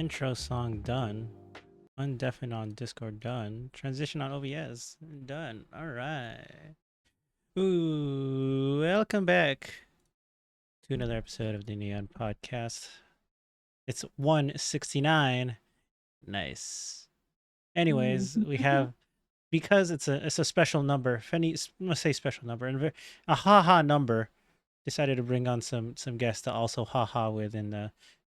Intro song done. Undeafen on Discord done. Transition on OBS done. All right. Ooh, welcome back to another episode of the Neon Podcast. It's 169. Nice. Anyways, we have because it's a special number. Let's say special number and a haha number. Decided to bring on some guests to also haha with in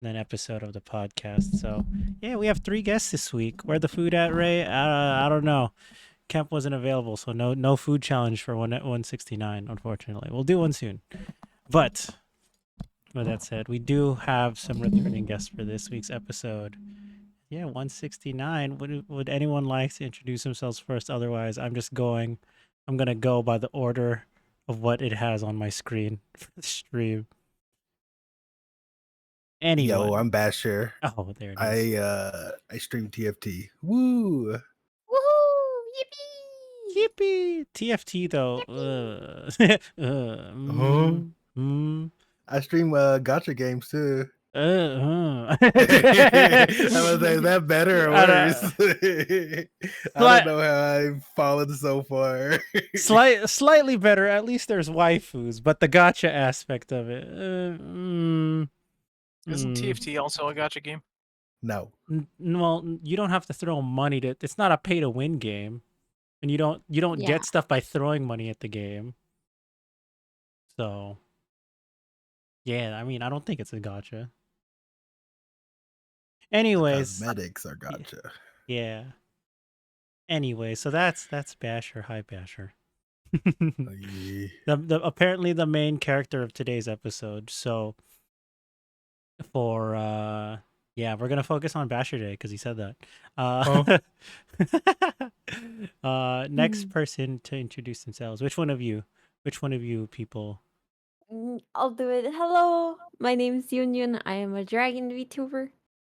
an episode of the podcast. So yeah, we have 3 guests this week. Where the food at, Ray? I don't know. Kemp wasn't available, so no food challenge for 169. Unfortunately, we'll do one soon. But with that said, we do have some returning guests for this week's episode. Yeah, 169. Would anyone like to introduce themselves first? Otherwise, I'm gonna go by the order of what it has on my screen for the stream. Anyone? Yo, I'm Basher. Oh, there it is. I stream TFT. Woo! Woohoo! Yippee! Yippee! TFT though. I stream gacha games too. I was like, is that better or worse? I don't know how I've fallen so far. Slightly better. At least there's waifus, but the gacha aspect of it. Isn't TFT also a gacha game? No. Well, you don't have to throw money to. It's not a pay to win game, and you don't get stuff by throwing money at the game. So, yeah, I mean, I don't think it's a gacha. Anyways, the cosmetics are gacha. Yeah. Anyway, so that's Basher. Hi, Basher. Apparently the main character of today's episode. So for yeah, we're gonna focus on Basher today because he said that. Next person to introduce themselves. Which one of you people? I'll do it. Hello, my name is Yunyun. I am a dragon VTuber,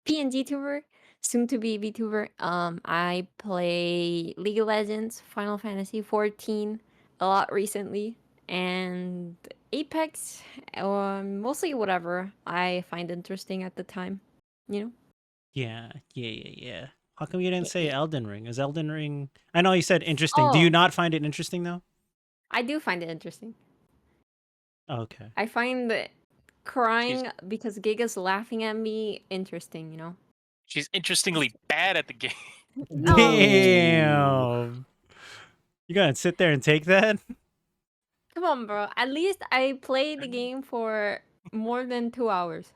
PNG tuber, soon to be VTuber. I play League of Legends, Final Fantasy 14 a lot recently, and Apex, mostly whatever I find interesting at the time. You know? Yeah. How come you didn't say Elden Ring? Is Elden Ring? I know you said interesting. Do you not find it interesting though? I do find it interesting. Okay. I find that crying because Giga's laughing at me interesting, you know? She's interestingly bad at the game. Damn. You gotta sit there and take that? Come on, bro. At least I played the game for more than 2 hours.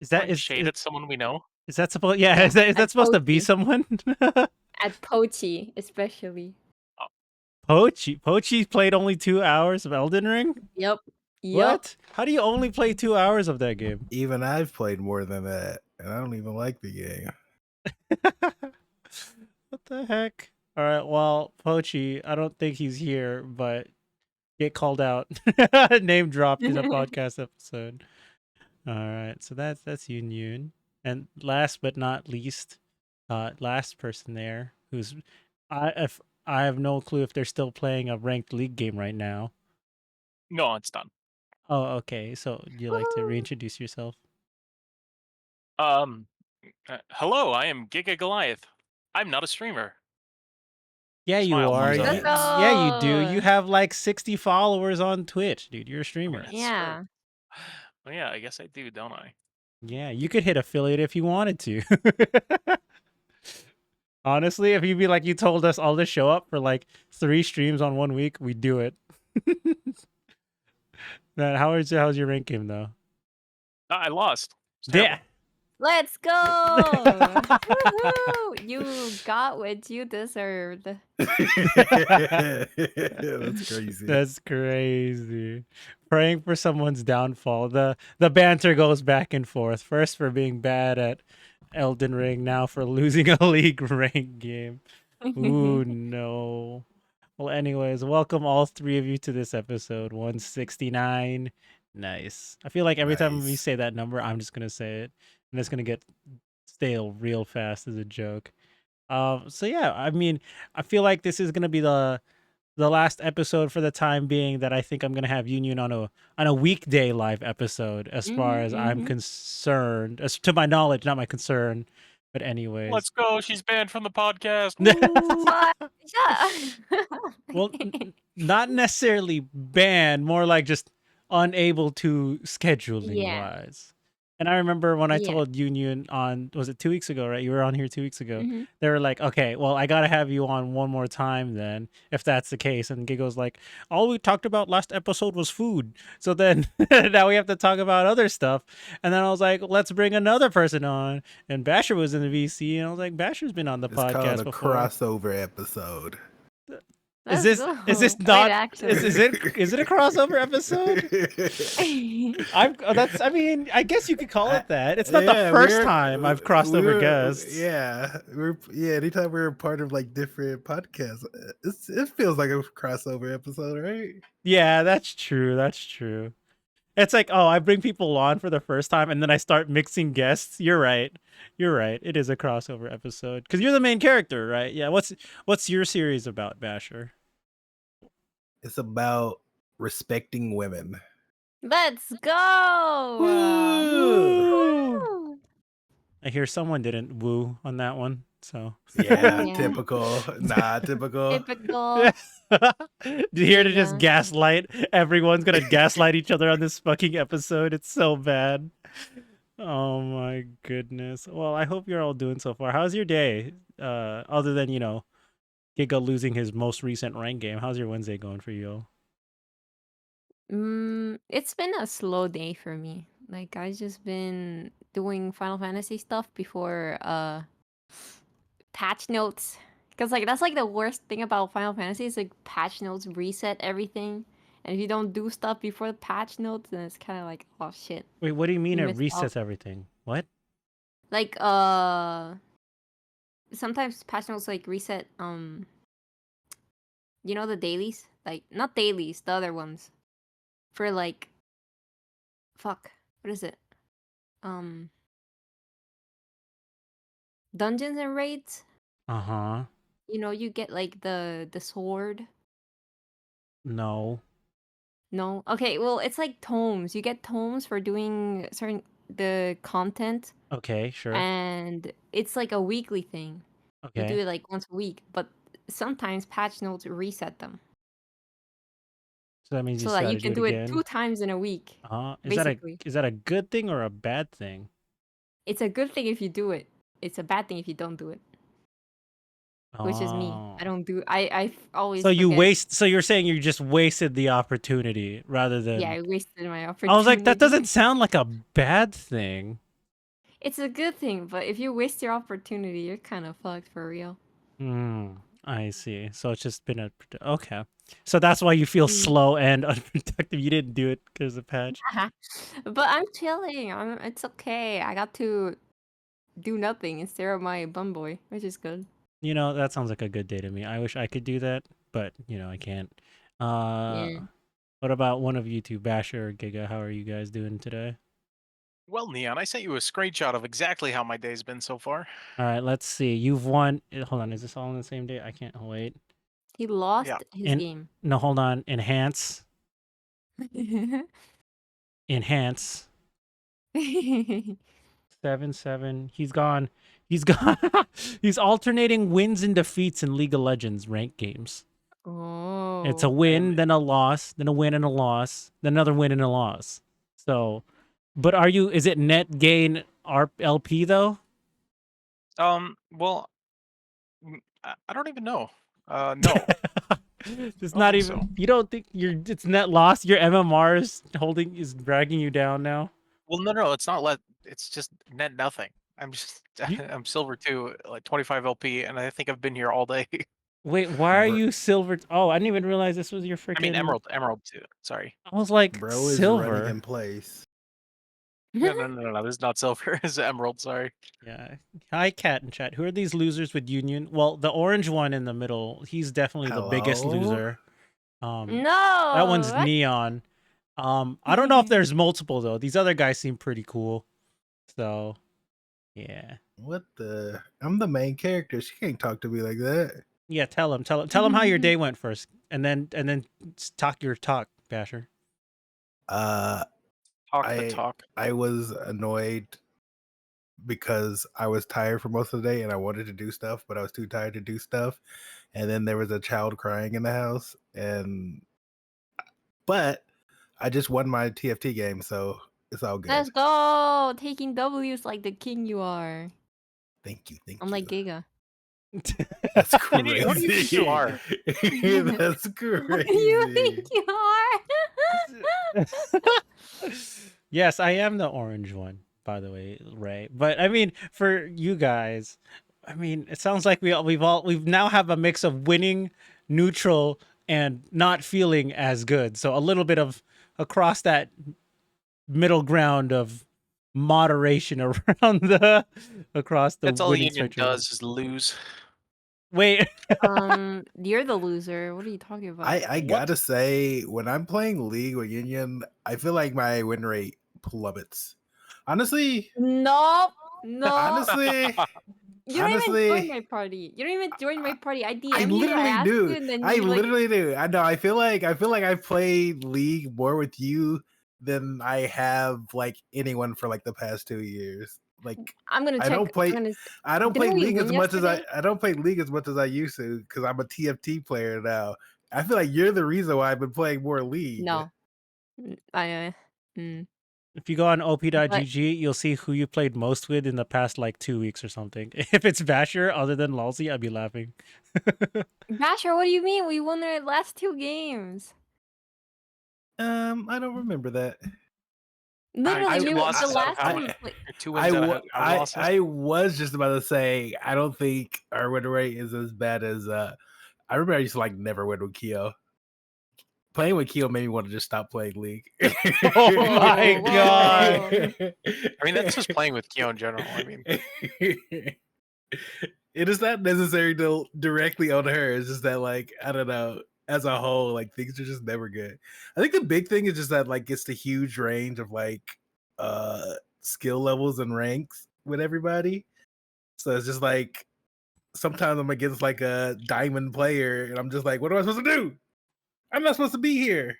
Is that shade at someone we know? Is that supposed? Yeah, is that supposed to be someone? At Pochi, especially. Pochi played only 2 hours of Elden Ring? Yep. What? How do you only play 2 hours of that game? Even I've played more than that, and I don't even like the game. What the heck? All right, well, Pochi, I don't think he's here, but get called out, name dropped in a podcast episode. All right, so that's Yunyun, and last but not least, last person there who's I have no clue if they're still playing a ranked league game right now. No, it's done. Oh, okay. So you like to reintroduce yourself? Hello, I am Giga Goliath. I'm not a streamer. Yeah, you Smile, are. thumbs up. Yeah, you do. You have like 60 followers on Twitch, dude. You're a streamer. Yeah. Well, yeah, I guess I do, don't I? Yeah, you could hit affiliate if you wanted to. Honestly, if you'd be like, you told us all to show up for like 3 streams on 1 week, we'd do it. Man, how's your rank game though? I lost. Yeah. Let's go! Woohoo! You got what you deserved. That's crazy. That's crazy. Praying for someone's downfall. The banter goes back and forth. First for being bad at Elden Ring, now for losing a league rank game. Ooh, no. Well, anyways, welcome all 3 of you to this episode 169. Nice. I feel like every time we say that number, I'm just gonna say it, and it's gonna get stale real fast as a joke. So yeah, I mean, I feel like this is gonna be the the last episode for the time being that I think I'm gonna have Yunyun on a weekday live episode, as far as I'm concerned. As to my knowledge, not my concern. But anyways. Let's go. She's banned from the podcast. What? Yeah. Well, not necessarily banned, more like just unable to scheduling Yeah. wise. And I remember when I Yeah. told Union on, was it 2 weeks ago, right? You were on here 2 weeks ago. Mhm. They were like, okay, well, I got to have you on one more time then, if that's the case. And Giga's like, all we talked about last episode was food. So then now we have to talk about other stuff. And then I was like, let's bring another person on. And Basher was in the VC. And I was like, Basher's been on the It's called podcast a before. crossover episode. Is this not is it a crossover episode? I mean, I guess you could call it that. It's not the first time I've crossed over guests. Yeah, anytime we're part of like different podcasts, it feels like a crossover episode, right? Yeah, that's true. That's true. It's like, oh, I bring people on for the first time and then I start mixing guests. You're right. You're right. It is a crossover episode because you're the main character, right? Yeah. What's your series about, Basher? It's about respecting women. Let's go! Woo! I hear someone didn't woo on that one, so yeah, Yeah. typical. Nah, typical. Typical. Here to just Yeah. gaslight. Everyone's gonna gaslight each other on this fucking episode. It's so bad. Oh my goodness. Well, I hope you're all doing so far. How's your day? Other than, Giga losing his most recent rank game. How's your Wednesday going for you? It's been a slow day for me. Like I've just been doing Final Fantasy stuff before patch notes. Cause like that's like the worst thing about Final Fantasy is like patch notes reset everything. And if you don't do stuff before the patch notes, then it's kinda like, oh shit. Wait, what do you mean You it missed out. resets everything? What? Like sometimes patch notes like reset the dailies? Like not dailies, the other ones. For like fuck. What is it? Dungeons and raids. Uh-huh. You get like the sword. No. No. Okay, well it's like tomes. You get tomes for doing the content. Okay, sure. And it's like a weekly thing. You do Okay. it like once a week, but sometimes patch notes reset them. So that means you So just that you gotta can do do it it again. 2 times in a week. Is basically. that a good thing or a bad thing? It's a good thing if you do it. It's a bad thing if you don't do it. Which is me. I don't do I always So you forget. so you're saying you just wasted the opportunity rather than Yeah, I wasted my opportunity. I was like, that doesn't sound like a bad thing. It's a good thing, but if you waste your opportunity, you're kind of fucked for real. I see. So it's just been okay. So that's why you feel slow and unproductive. You didn't do it because of patch. But I'm chilling. It's okay. I got to do nothing and stare at my bum boy, which is good. That sounds like a good day to me. I wish I could do that, but I can't. What about one of you two, Basher or Giga? How are you guys doing today? Well, Neon, I sent you a screenshot of exactly how my day's been so far. All right, let's see. You've won. Hold on, is this all on the same day? I can't wait. He lost his game. No, hold on. Enhance. Enhance. 7-7. He's gone. He's gone. He's alternating wins and defeats in League of Legends ranked games. Oh. It's a win, then a loss, then a win and a loss, then another win and a loss. So, but is it net gain LP though? Well, I don't even know. No. It's not even. So. You don't think it's net loss? Your MMR is dragging you down now. Well, no, it's not. It's just net nothing. I'm silver 2, like 25 LP, and I think I've been here all day. Wait, why are you silver? Oh, I didn't even realize this was your freaking. I mean emerald 2. Sorry. I was like, bro silver. is running in place. No. This is not silver. It's emerald. Sorry. Yeah. Hi, Cat and Chat. Who are these losers with Yunyun? Well, the orange one in the middle. He's definitely the biggest loser. No. That one's Neon. I don't know if there's multiple though. These other guys seem pretty cool. So, yeah. What the? I'm the main character. She can't talk to me like that. Yeah, tell him how your day went first, and then talk your talk, Basher. Uh, Talk the talk. I was annoyed because I was tired for most of the day and I wanted to do stuff, but I was too tired to do stuff. And then there was a child crying in the house, but I just won my TFT game, so it's all good. Let's go! Taking W's like the king you are. Thank you. I'm like Giga. That's crazy. What do you think you are? That's crazy. What do you think you are? Yes, I am the orange one, by the way, Ray. But I mean, for you guys, I mean, it sounds like we've now have a mix of winning, neutral, and not feeling as good. So a little bit of across that middle ground of moderation around the across the That's all winning Yunyun spectrum. does is lose. Wait. You're the loser. What are you talking about? I gotta say, when I'm playing League with Union, I feel like my win rate plummets. Honestly, No. honestly, You don't even join my party. You don't even join my party. I DM I you, I literally ask do. you, and then I you're like, literally do. I know. I feel like I've played League more with you than I have like anyone for like the past 2 years. Like I'm gonna check. I don't play Didn't we League as win much as yesterday? I don't play League as much as I used to because I'm a TFT player now. I feel like you're the reason why I've been playing more League. No. If you go on op.gg, you'll see who you played most with in the past like 2 weeks or something. If it's Basher, other than Lalzi, I'd be laughing. Basher, what do you mean? We won our last 2 games. I don't remember that. Literally, Two losses the out last of how time we many? played. Two wins out of how many losses? I was just about to say I don't think our win rate is as bad as I remember I used to like never win with Keo. Playing with Keo made me want to just stop playing League. Oh my god. I mean, that's just playing with Keo in general. I mean, it is not necessary to directly on her. It's just that, like, I don't know, as a whole, like things are just never good. I think the big thing is just that like it's the huge range of like skill levels and ranks with everybody. So it's just like sometimes I'm against like a diamond player and I'm just like, what am I supposed to do? I'm not supposed to be here.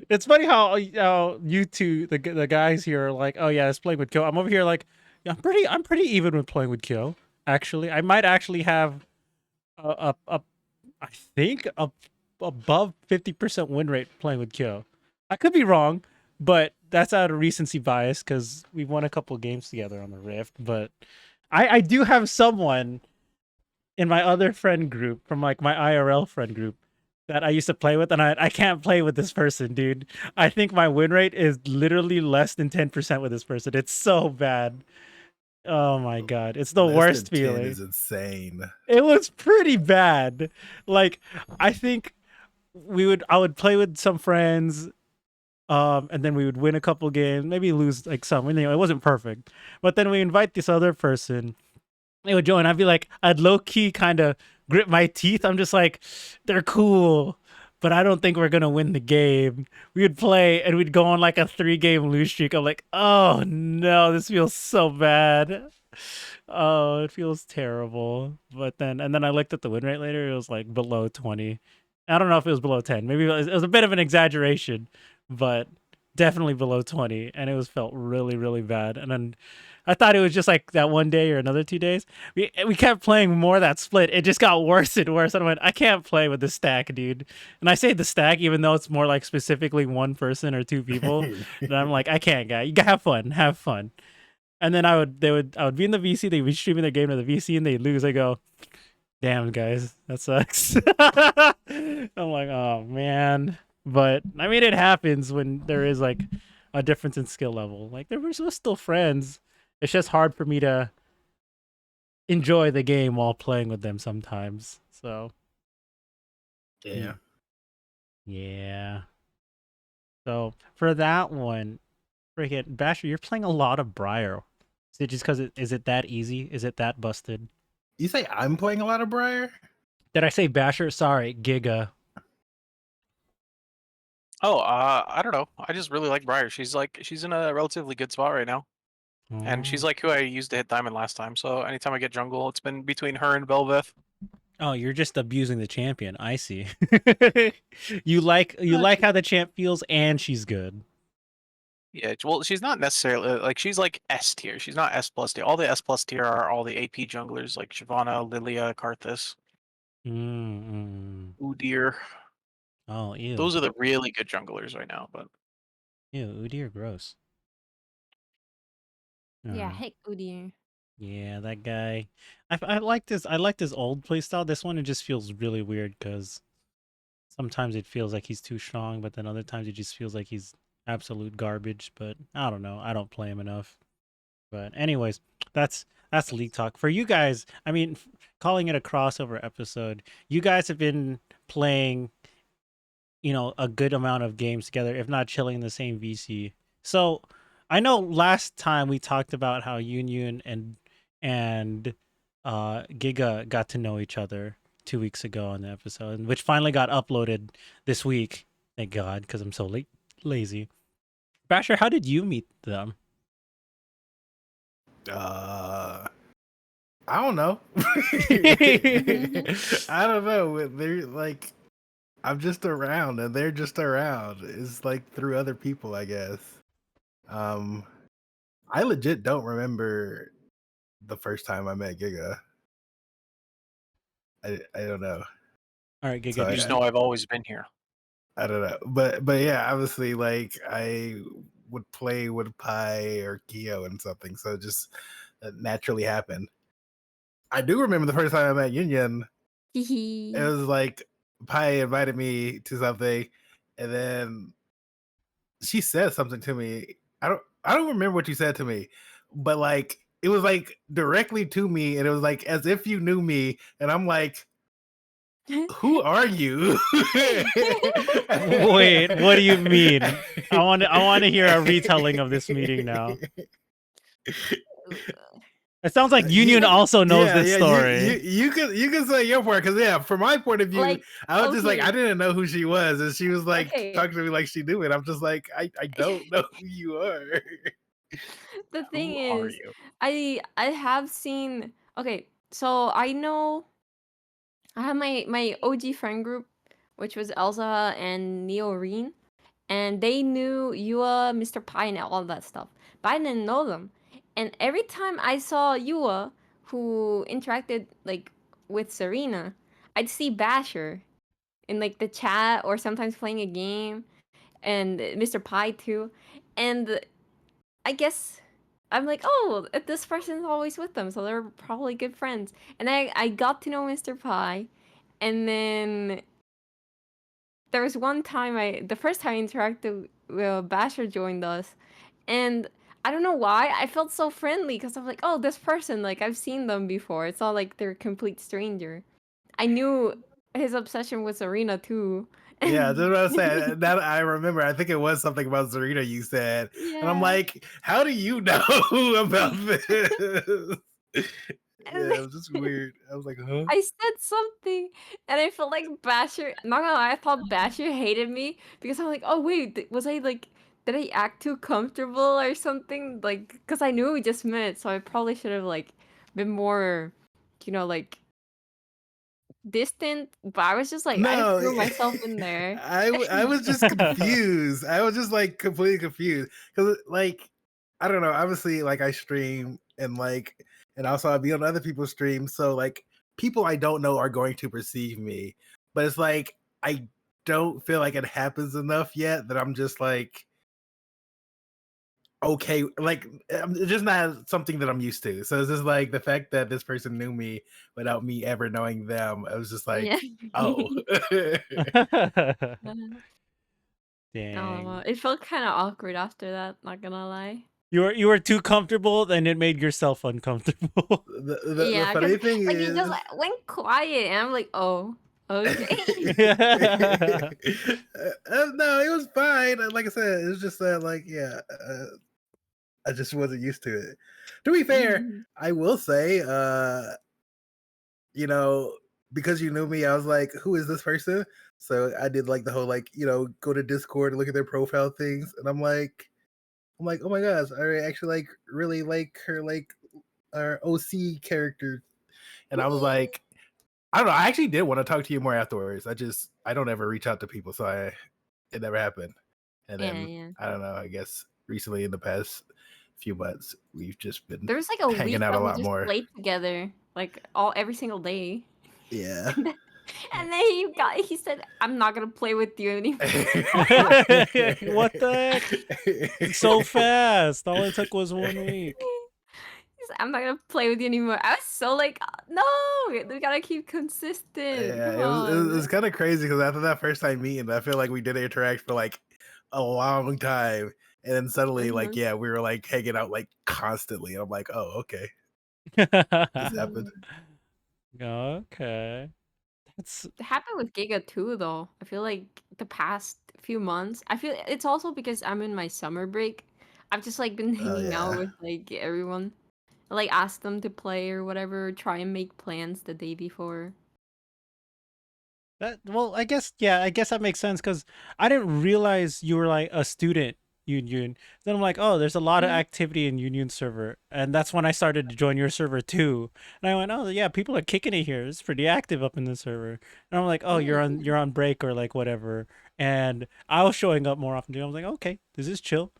It's funny how you two, the guys here, are like, oh yeah, it's playing with Kyo. I'm over here like, yeah, I'm pretty even with playing with Kyo. Actually, I might actually have I think above 50% win rate playing with Kyo. I could be wrong, but that's out of recency bias because we won a couple games together on the Rift. But I do have someone in my other friend group from like my IRL friend group that I used to play with, and I can't play with this person, dude. I think my win rate is literally less than 10% with this person. It's so bad. Oh my god, it's the worst feeling. Is insane. It was pretty bad. Like I think I would play with some friends, and then we would win a couple games, maybe lose like some. You know, it wasn't perfect, but then we invite this other person. They would join. I'd low key kind of grit my teeth. I'm just like, they're cool, but I don't think we're gonna win the game. We would play and we'd go on like a 3-game lose streak. I'm like, oh no, this feels so bad. Oh, it feels terrible. But then I looked at the win rate later. It was like below 20. I don't know if it was below 10. Maybe it was a bit of an exaggeration, but definitely below 20. And it was felt really, really bad. And then I thought it was just like that one day or another 2 days. We kept playing more that split. It just got worse and worse. And I went, I can't play with the stack, dude. And I say the stack, even though it's more like specifically one person or 2 people. And I'm like, I can't, guy. You gotta have fun. And then I would be in the VC. They'd be streaming their game to the VC, and they lose. I go, damn, guys, that sucks. I'm like, oh man. But I mean, it happens when there is like a difference in skill level. Like we're still friends. It's just hard for me to enjoy the game while playing with them sometimes. So yeah. So for that one, freaking Basher, you're playing a lot of Briar. Is it just because is it that easy? Is it that busted? You say I'm playing a lot of Briar? Did I say Basher? Sorry, Giga. oh, I don't know. I just really like Briar. She's in a relatively good spot right now, and she's like who I used to hit diamond last time. So anytime I get jungle, it's been between her and Belveth. Oh, you're just abusing the champion. I see. you like how the champ feels, and she's good. Yeah, well, she's not necessarily like she's like S tier. She's not S plus tier. All the S plus tier are all the AP junglers like Shyvana, Lilia, Karthus, Udyr. Oh, ew. Those are the really good junglers right now. But Ew, Udyr, gross. Yeah, heck, Udyr. Yeah, that guy. I like this. I like this old playstyle. This one, it just feels really weird because sometimes it feels like he's too strong, but then other times it just feels like he's absolute garbage. But I don't know. I don't play him enough. But anyways, that's league talk for you guys. I mean, calling it a crossover episode. You guys have been playing, a good amount of games together, if not chilling in the same VC. So I know last time we talked about how Yunyun and Giga got to know each other 2 weeks ago on the episode, which finally got uploaded this week. Thank God, because I'm so lazy. Basher, how did you meet them? I don't know. I don't know. They're like, I'm just around, and they're just around. It's like through other people, I guess. I legit don't remember the first time I met Giga. I don't know. All right, Giga. So you just know I've always been here. I don't know, but yeah, obviously, like I would play with Pi or Kyo and something, so it just naturally happened. I do remember the first time I met Yunyun. It was like Pi invited me to something, and then she said something to me. I don't remember what you said to me, but like it was like directly to me, and it was like as if you knew me, and I'm like, who are you? Wait, what do you mean? I want to hear a retelling of this meeting now. It sounds like Yunyun also knows this story. You can say your part because from my point of view, Like, I was just like I okay. didn't know who she was, and she was like Okay. talking to me like she knew it. I'm just like I don't know who you are. The thing Who are is, you? I have seen. Okay, so I know I have my OG friend group, which was Elsa and Neoreen, and they knew Yua, Mr. Pie, and all that stuff. But I didn't know them. And every time I saw Yua, who interacted like with Serena, I'd see Basher in like the chat or sometimes playing a game, and Mr. Pie too. And I guess I'm like, oh, this person's always with them, so they're probably good friends. And I got to know Mr. Pie, and then there was one time the first time I interacted, Basher joined us, and I don't know why I felt so friendly because I'm like, oh, this person, like I've seen them before. It's not like they're a complete stranger. I knew his obsession with Serena too. Yeah, that's what I was saying. That I remember. I think it was something about Serena you said, and I'm Yeah. like, how do you know about this? Yeah, it was just weird. I was like, huh? I said something, and I felt like Basher. Not gonna lie, I thought Basher hated me because I'm like, oh wait, was I like, did I act too comfortable or something? Like, because I knew we just met, so I probably should have like been more, like distant. But I was just like, I No, threw myself in there. I was just confused. I was just like completely confused because like I don't know. Obviously, like I stream and also I'll be on other people's streams, so like people I don't know are going to perceive me, but it's like I don't feel like it happens enough yet that I'm just like okay, like it's just not something that I'm used to. So it's just like the fact that this person knew me without me ever knowing them. I was just Yeah. like, oh. Dang. It felt kind of awkward after that. Not gonna lie. You were too comfortable, and it made yourself uncomfortable. The Yeah, because funny thing like you just is, like, went quiet, and I'm like, oh, okay. no, it was fine. Like I said, it was just like, yeah, I just wasn't used to it. To be fair, I will say, you know, because you knew me, I was like, who is this person? So I did like the whole like, go to Discord and look at their profile things, and I'm like, oh my gosh, I actually like really like her like our OC character, and I was like, I don't know. I actually did want to talk to you more afterwards. I don't ever reach out to people, so it never happened. And then Yeah. I don't know. I guess recently in the past few months, we've just been There was like a hanging week out a that we lot just more. played together, like every single day. Yeah. And then he said, "I'm not gonna play with you anymore." What the heck? So fast. All it took was 1 week. He's like, "I'm not gonna play with you anymore." I was so like, no, we gotta keep consistent. Yeah, Come it on. was kind of crazy because after that first time meeting, I feel like we didn't interact for like a long time, and then suddenly, like, Mhm. yeah, we were like hanging out like constantly. I'm like, oh, okay, this happened. Okay. That's It happened with Giga too, though. I feel like the past few months, I feel it's also because I'm in my summer break. I've just like been Oh hanging out yeah, with like everyone. I, like ask them to play or whatever, try and make plans the day before. that well, I guess that makes sense because I didn't realize you were like a student Yunyun. Then I'm like, oh, there's a lot of Mhm. activity in Yunyun server, and that's when I started to join your server too. And I went, oh yeah, people are kicking it here. It's pretty active up in the server. And I'm like, oh, Yeah. you're on break or like whatever. And I was showing up more often too. I was like, okay, this is chill.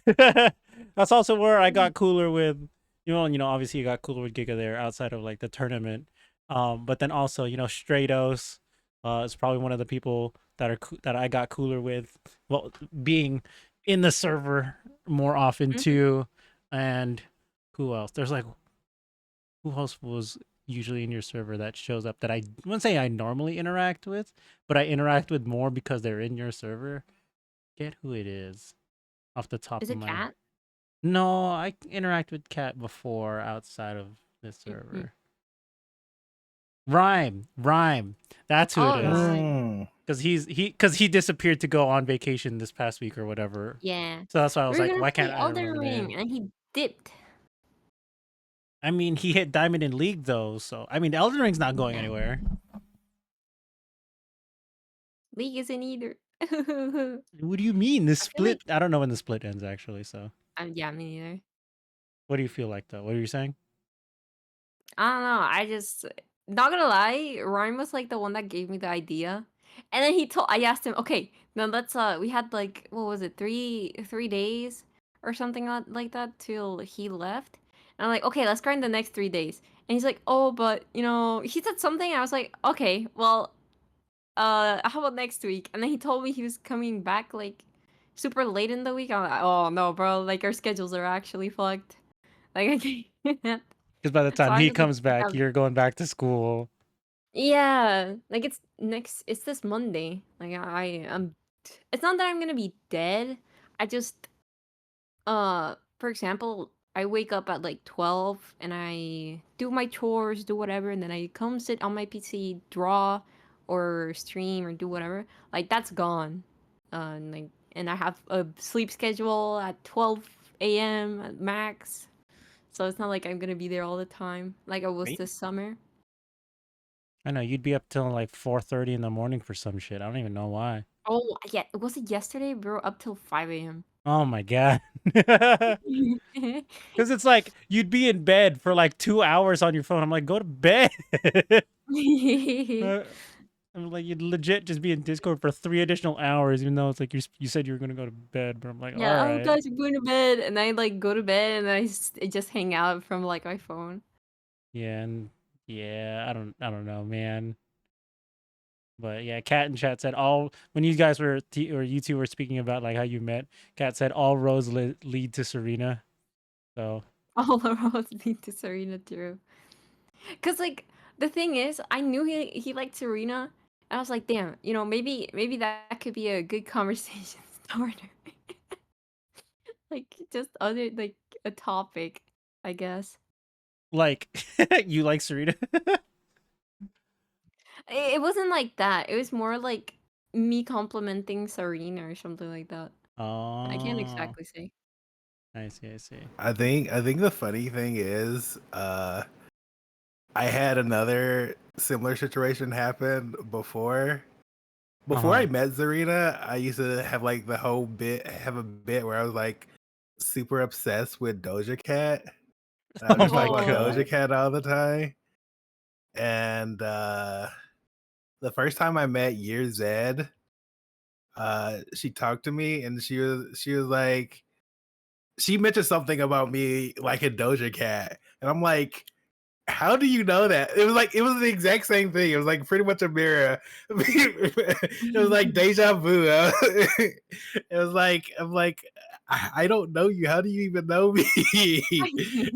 That's also where I got cooler with, obviously you got cooler with Giga there outside of like the tournament. But then also, Stratos, is probably one of the people that I got cooler with. Well, being in the server more often Mhm. too. And who else? There's like, who else was usually in your server that shows up that I wouldn't say I normally interact with, but I interact with more because they're in your server. Get who it is off the top Is of it my. Cat? No, I interact with Cat before outside of this Mhm. server. Rhyme. That's who it All is. right. Because he disappeared to go on vacation this past week or whatever. Yeah. So that's why I We was were like, gonna why play can't I Elden remember the Ring, name? and he dipped. I mean, he hit Diamond in League though, so I mean, Elden Ring's not going Yeah. anywhere. League isn't either. What do you mean? This I feel like, split? I don't know when the split ends actually. So, yeah, me neither. what do you feel like though? What are you saying? I don't know. I just not gonna lie, Ryan was like the one that gave me the idea. And then I asked him, okay, now let's we had like what was it, three days or something like that till he left. And I'm like, okay, let's grind the next 3 days. And he's like, oh, but he said something. I was like, okay, well, how about next week? And then he told me he was coming back like super late in the week. I'm like, oh no, bro, like our schedules are actually fucked. Like I can't. Because by the So time I he just like comes back, you're going back to school. yeah, like it's this Monday. Like am it's not that I'm gonna be dead. I just for example, I wake up at like 12 and I do my chores, do whatever, and then I come sit on my PC, draw or stream or do whatever. Like that's gone. And I have a sleep schedule at 12 a.m. at max. So it's not like I'm gonna be there all the time like I was Me? this summer. I know you'd be up till like 4:30 in the morning for some shit. I don't even know why. Oh, yeah, was it yesterday? We were up till 5 a.m. Oh my god. Because it's like you'd be in bed for like 2 hours on your phone. I'm like, go to bed. Uh, I'm like, you'd legit just be in Discord for 3 additional hours, even though it's like you said you were gonna go to bed. But I'm like, all Yeah, oh right, guys, I'm going to bed, and I like go to bed, and I just hang out from like my phone. yeah, and yeah, I don't know, man. But yeah, Cat in chat said all when you guys were or you two were speaking about like how you met. Cat said all roads lead to Serena. So All the roads lead to Serena too. Cause like the thing is, I knew he liked Serena, and I was like, damn, maybe that could be a good conversation starter. Like just other like a topic, I guess. like you like Serena. It wasn't like that. It was more like me complimenting Serena or something like that. I can't Oh, exactly say. I see, I see. I think the funny thing is, I had another similar situation happen before. Before I Uh-huh. met Zarina, I used to have like have a bit where I was like super obsessed with Doja Cat. I would Oh just talk my about Oh, god. Doja Cat all the time. and the first time I met Year Z, she talked to me, and she was like, she mentioned something about me like a Doja Cat, and I'm like, how do you know that? It was the exact same thing. It was like pretty much a mirror. It was like deja vu. It was like, I'm like, I don't know you. How do you even know me?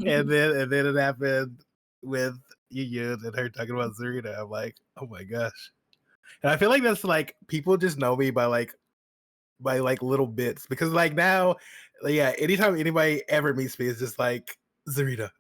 And then it happened with Yunyun and her talking about Zarina. I'm like, oh my gosh. And I feel like that's like people just know me by like little bits, because like now, yeah, anytime anybody ever meets me, it's just like Zarina.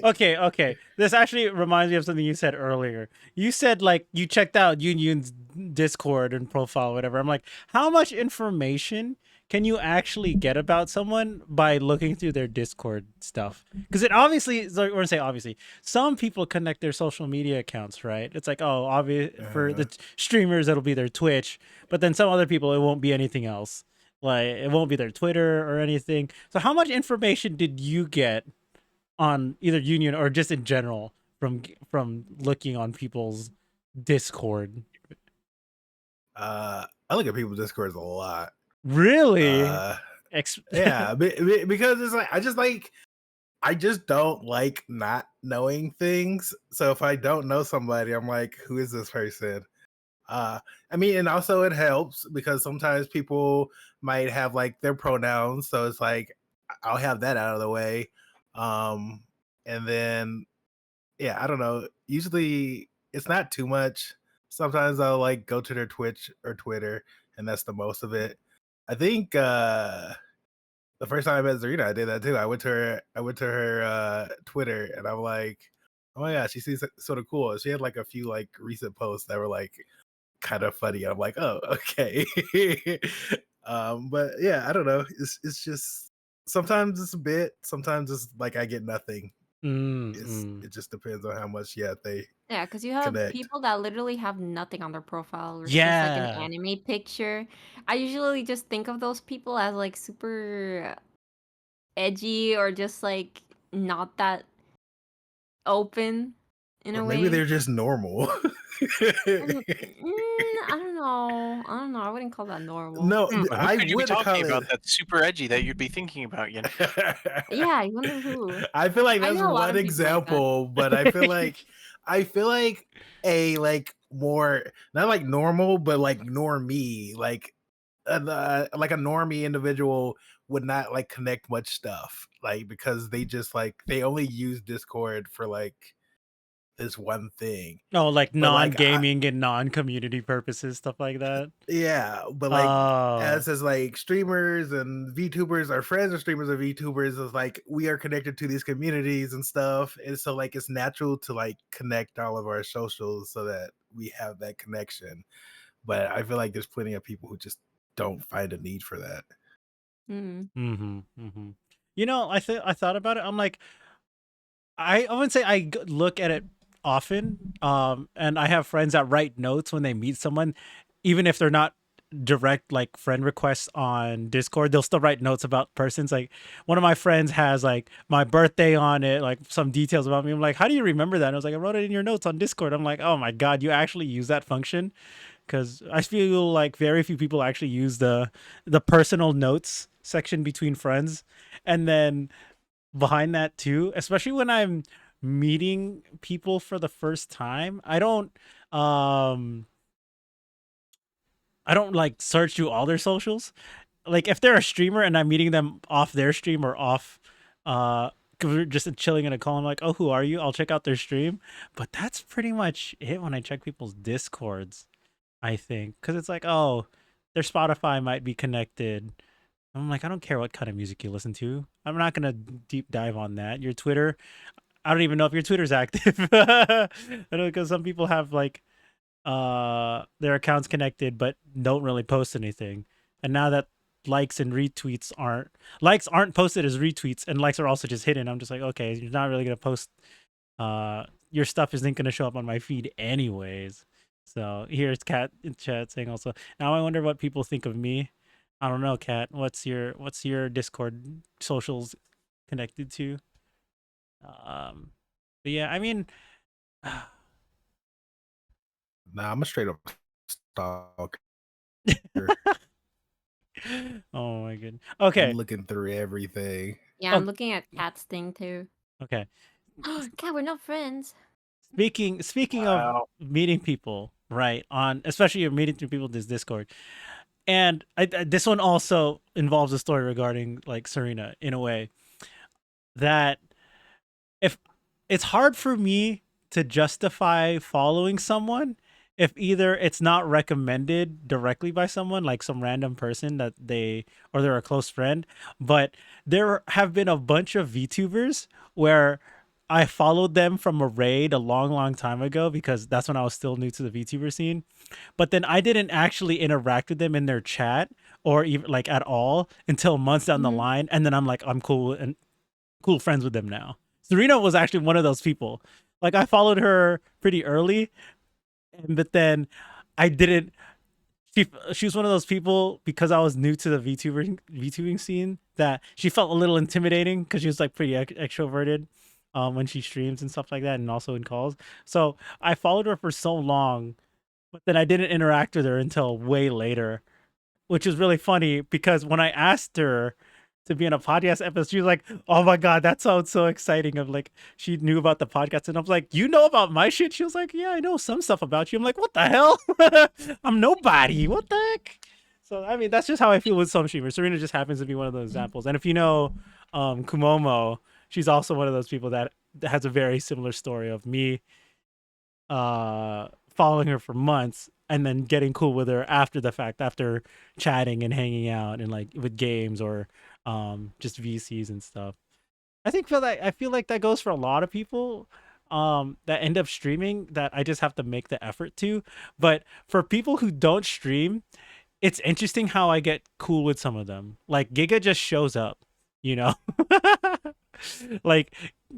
Okay. This actually reminds me of something you said earlier. You said like you checked out Yunyun's Discord and profile, whatever. I'm like, how much information can you actually get about someone by looking through their Discord stuff? Because it obviously, or say obviously, some people connect their social media accounts, right? It's like, oh, obvious for the streamers, it'll be their Twitch, but then some other people, it won't be anything else. Like it won't be their Twitter or anything. So how much information did you get on either Yunyun or just in general from looking on people's Discord? I look at people's Discords a lot. Really? Yeah, because it's like I just don't like not knowing things. So if I don't know somebody, I'm like, who is this person? I mean, and also it helps because sometimes people might have like their pronouns, so it's like I'll have that out of the way. And then yeah, I don't know. Usually it's not too much. Sometimes I'll like go to their Twitch or Twitter, and that's the most of it. I think the first time I met Zarina, I did that too. I went to her Twitter, and I'm like, oh my gosh, she seems sort of cool. She had like a few like recent posts that were like kind of funny. I'm like, oh, okay. But yeah, I don't know. It's just sometimes it's a bit, sometimes it's like I get nothing. It just depends on how much they Yeah, because you have connect. people that literally have nothing on their profile, or it's just like an Yeah. anime picture. I usually just think of those people as like super edgy or just like not that open in Or a maybe way. they're just normal. I don't know. I don't know. I wouldn't call that normal. No, Who I could you be would talking call about it. that's super edgy that you'd be thinking about, Yin? Yeah, I wonder who. I feel like I that's know a lot one of people like that. example, but I feel like a like more, not like normal, but like normie, like a normie individual would not like connect much stuff, like because they just like they only use Discord for like this one thing. Oh, like But like non-gaming and non-community purposes, stuff like that. yeah, but like Oh. as like streamers and VTubers, our friends are streamers and VTubers, is like we are connected to these communities and stuff. And so like it's natural to like connect all of our socials so that we have that connection. But I feel like there's plenty of people who just don't find a need for that. Mm. You know, I thought about it. I'm like, I wouldn't say look at it often. And I have friends that write notes when they meet someone, even if they're not direct like friend requests on Discord. They'll still write notes about persons. Like one of my friends has like my birthday on it, like some details about me. I'm like, how do you remember that? And I was like, I wrote it in your notes on Discord. I'm like, oh my god, you actually use that function? Because I feel like very few people actually use the personal notes section between friends, and then behind that too, especially when I'm meeting people for the first time, um I don't like search through all their socials. Like if they're a streamer and I'm meeting them off their stream or off 'cause we're just chilling in a call, I'm like, oh, who are you? I'll check out their stream. But that's pretty much it when I check people's Discords, I think. Because it's like, oh, their Spotify might be connected. I'm like, I don't care what kind of music you listen to. I'm not gonna deep dive on that. Your Twitter, I don't even know if your Twitter's active. I know because some people have like their accounts connected but don't really post anything. And now that likes aren't posted as retweets, and likes are also just hidden, I'm just like, okay, you're not really gonna post your stuff isn't gonna show up on my feed anyways. So here's Kat in chat saying also, now I wonder what people think of me. I don't know, Kat. What's your Discord socials connected to? But yeah, I mean, Nah, I'm a straight up stalker. oh my goodness. I'm Okay. looking through everything. Yeah, I'm Oh, looking at Cat's thing too. okay. Cat, we're not friends. Speaking of Wow. meeting people, right? On especially you're meeting through people in this Discord, and this one also involves a story regarding like Serena in a way that if it's hard for me to justify following someone if either it's not recommended directly by someone like some random person that they or they're a close friend, but there have been a bunch of VTubers where I followed them from a raid a long time ago because that's when I was still new to the VTuber scene, but then I didn't actually interact with them in their chat or even like at all until months down the Mhm. line, and then I'm like I'm cool friends with them now. Serena was actually one of those people. Like I followed her pretty early, but then I didn't. She was one of those people because I was new to the VTubing scene that she felt a little intimidating because she was like pretty extroverted when she streams and stuff like that, and also in calls. So I followed her for so long, but then I didn't interact with her until way later, which is really funny because when I asked her to be in a podcast episode, she was like, "Oh my god, that sounds so exciting!" Of like she knew about the podcast, and I was like, "You know about my shit?" She was like, "Yeah, I know some stuff about you." I'm like, "What the hell? I'm nobody. What the heck?" So I mean, that's just how I feel with some streamers. Serena just happens to be one of those examples. And if you know Kumomo, she's also one of those people that has a very similar story of me following her for months and then getting cool with her after the fact, after chatting and hanging out and like with games or just VCs and stuff. I feel like that goes for a lot of people that end up streaming that I just have to make the effort to. But for people who don't stream, it's interesting how I get cool with some of them. Like Giga just shows up, you know? Like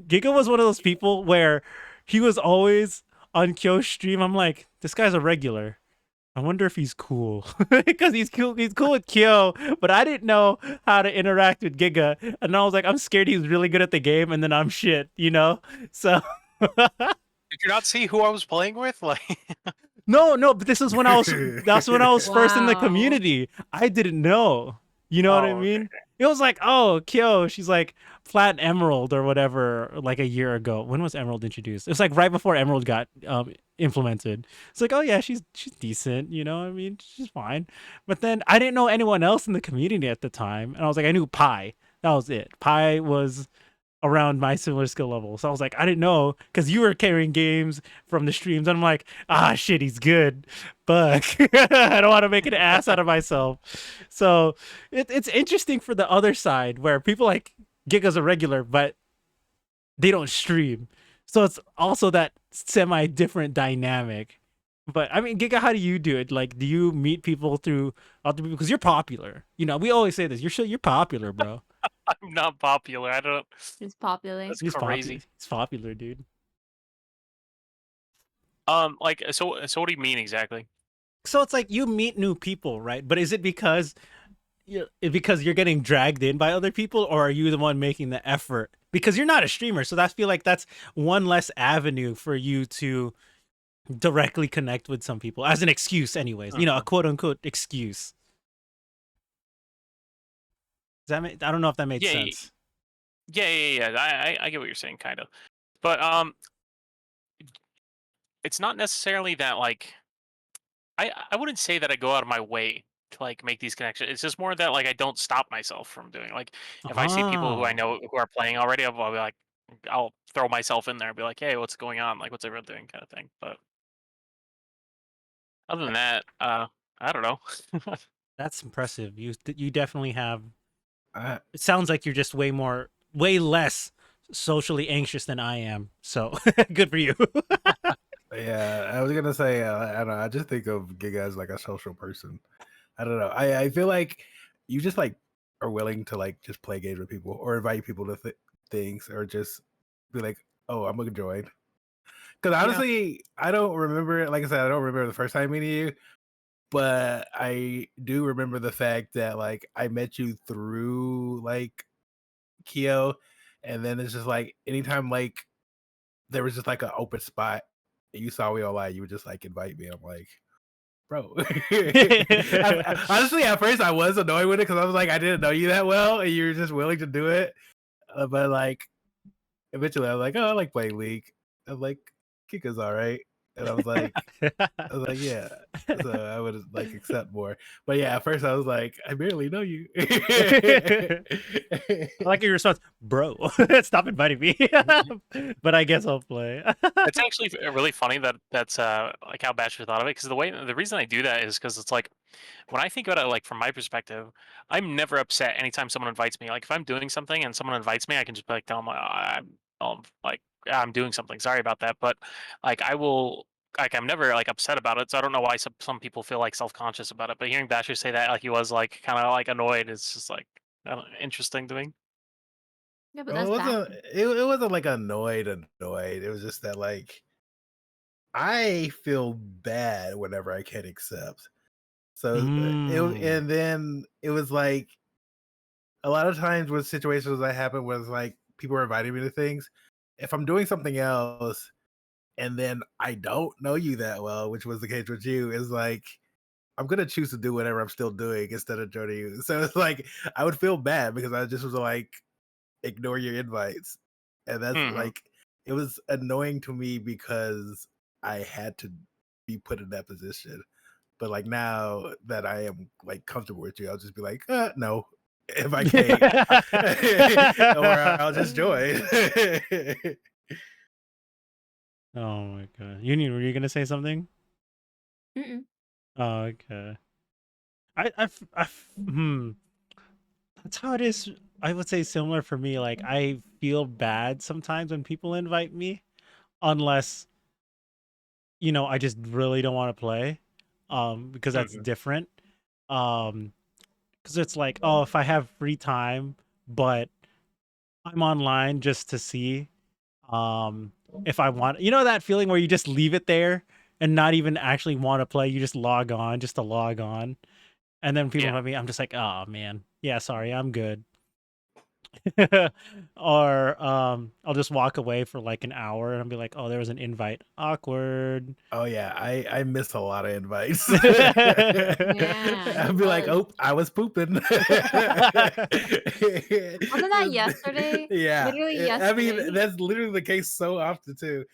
Giga was one of those people where he was always on Kyo's stream. I'm like, this guy's a regular. I wonder if he's cool because he's cool. He's cool with Kyo, but I didn't know how to interact with Giga, and I was like, I'm scared he's really good at the game, and then I'm shit, you know. So Did you not see who I was playing with? Like, no, but this is when I was. That's when I was first in the Wow. community. I didn't know. You know what I oh, okay. mean? It was like, oh, Kyo, she's like Flat Emerald or whatever, like a year ago. When was Emerald introduced? It was like right before Emerald got implemented. It's like, oh yeah, she's decent. You know what I mean? She's fine. But then I didn't know anyone else in the community at the time, and I was like, I knew Pi. That was it. Pi was around my similar skill level. So I was like, I didn't know because you were carrying games from the streams. And I'm like, ah, shit, he's good. But I don't want to make an ass out of myself. So it's interesting for the other side where people like Giga's a regular, but they don't stream. So it's also that semi different dynamic. But I mean, Giga, how do you do it? Like, do you meet people through other people? Because you're popular. You know, we always say this. You're popular, bro. I'm not popular. I don't. It's popular. That's He's popular. crazy. He's popular, dude. Like, so what do you mean exactly? So it's like you meet new people, right? But is it because you're getting dragged in by other people, or are you the one making the effort? Because you're not a streamer, so I feel like that's one less avenue for you to directly connect with some people as an excuse, anyways. You know, a Mhm. quote unquote excuse. Does that I don't know if that made Yeah, sense. yeah. I get what you're saying, kind of. But it's not necessarily that like I wouldn't say that I go out of my way to like make these connections. It's just more that like I don't stop myself from doing. Like if I see people who I Oh, know who are playing already, I'll be like, I'll throw myself in there and be like, hey, what's going on? Like, what's everyone doing, kind of thing. But other than that, I don't know. that's impressive. You definitely have. I, It sounds like you're just way less socially anxious than I am. So good for you. yeah, I was gonna say, I don't know. I just think of Giga as like a social person. I don't know. I feel like you just like are willing to like just play games with people or invite people to things or just be like, oh, I'm gonna join. Because Yeah. honestly, I don't remember. Like I said, I don't remember the first time meeting you, but I do remember the fact that like I met you through like Kyo, and then it's just like anytime like there was just like an open spot. And you saw me online. You would just like invite me. I'm like, bro. Honestly, at first I was annoyed with it because I was like, I didn't know you that well, and you were just willing to do it. But like, eventually, I was like, oh, I like playing League. I'm like, Giga's all right, and I was like, yeah. So I would like accept more. But yeah, at first I was like, I barely know you. I like your response, bro. Stop inviting me. But I guess I'll play. It's actually really funny that's like how Bachelor thought of it, because the reason I do that is because it's like when I think about it, like from my perspective, I'm never upset anytime someone invites me. Like if I'm doing something and someone invites me, I can just be like tell them like I'm doing something. Sorry about that, but like I will. Like I'm never like upset about it, so I don't know why some people feel like self-conscious about it. But hearing Basher say that like he was like kind of like annoyed, it's just like I don't know, interesting to me. Yeah, but Well, that's bad. it wasn't like annoyed. It was just that like I feel bad whenever I can't accept. So and then it was like a lot of times with situations that happen was like people are inviting me to things. If I'm doing something else and then I don't know you that well, which was the case with you, is like I'm gonna choose to do whatever I'm still doing instead of joining you. So it's like I would feel bad because I just was like ignore your invites, and that's Hmm. like it was annoying to me because I had to be put in that position. But like now that I am like comfortable with you, I'll just be like, no, if I can't, or I'll just join. Oh my god, Yunyun, were you gonna say something? Mm-mm. Oh, okay. I that's how it is. I would say similar for me. Like I feel bad sometimes when people invite me, unless I just really don't want to play, because that's Hmm. different. Because it's like, oh, if I have free time, but I'm online just to see, if I want, that feeling where you just leave it there and not even actually want to play. You just log on just to log on, and then people Yeah. invite me. I'm just like, oh man, yeah, sorry, I'm good. Or I'll just walk away for like an hour and I'll be like, oh, there was an invite. Awkward. Oh yeah, I miss a lot of invites. Yeah, he I'd be like, does. oh, I was pooping. Wasn't that yesterday? Yeah, Literally I mean yesterday. that's literally the case so often too.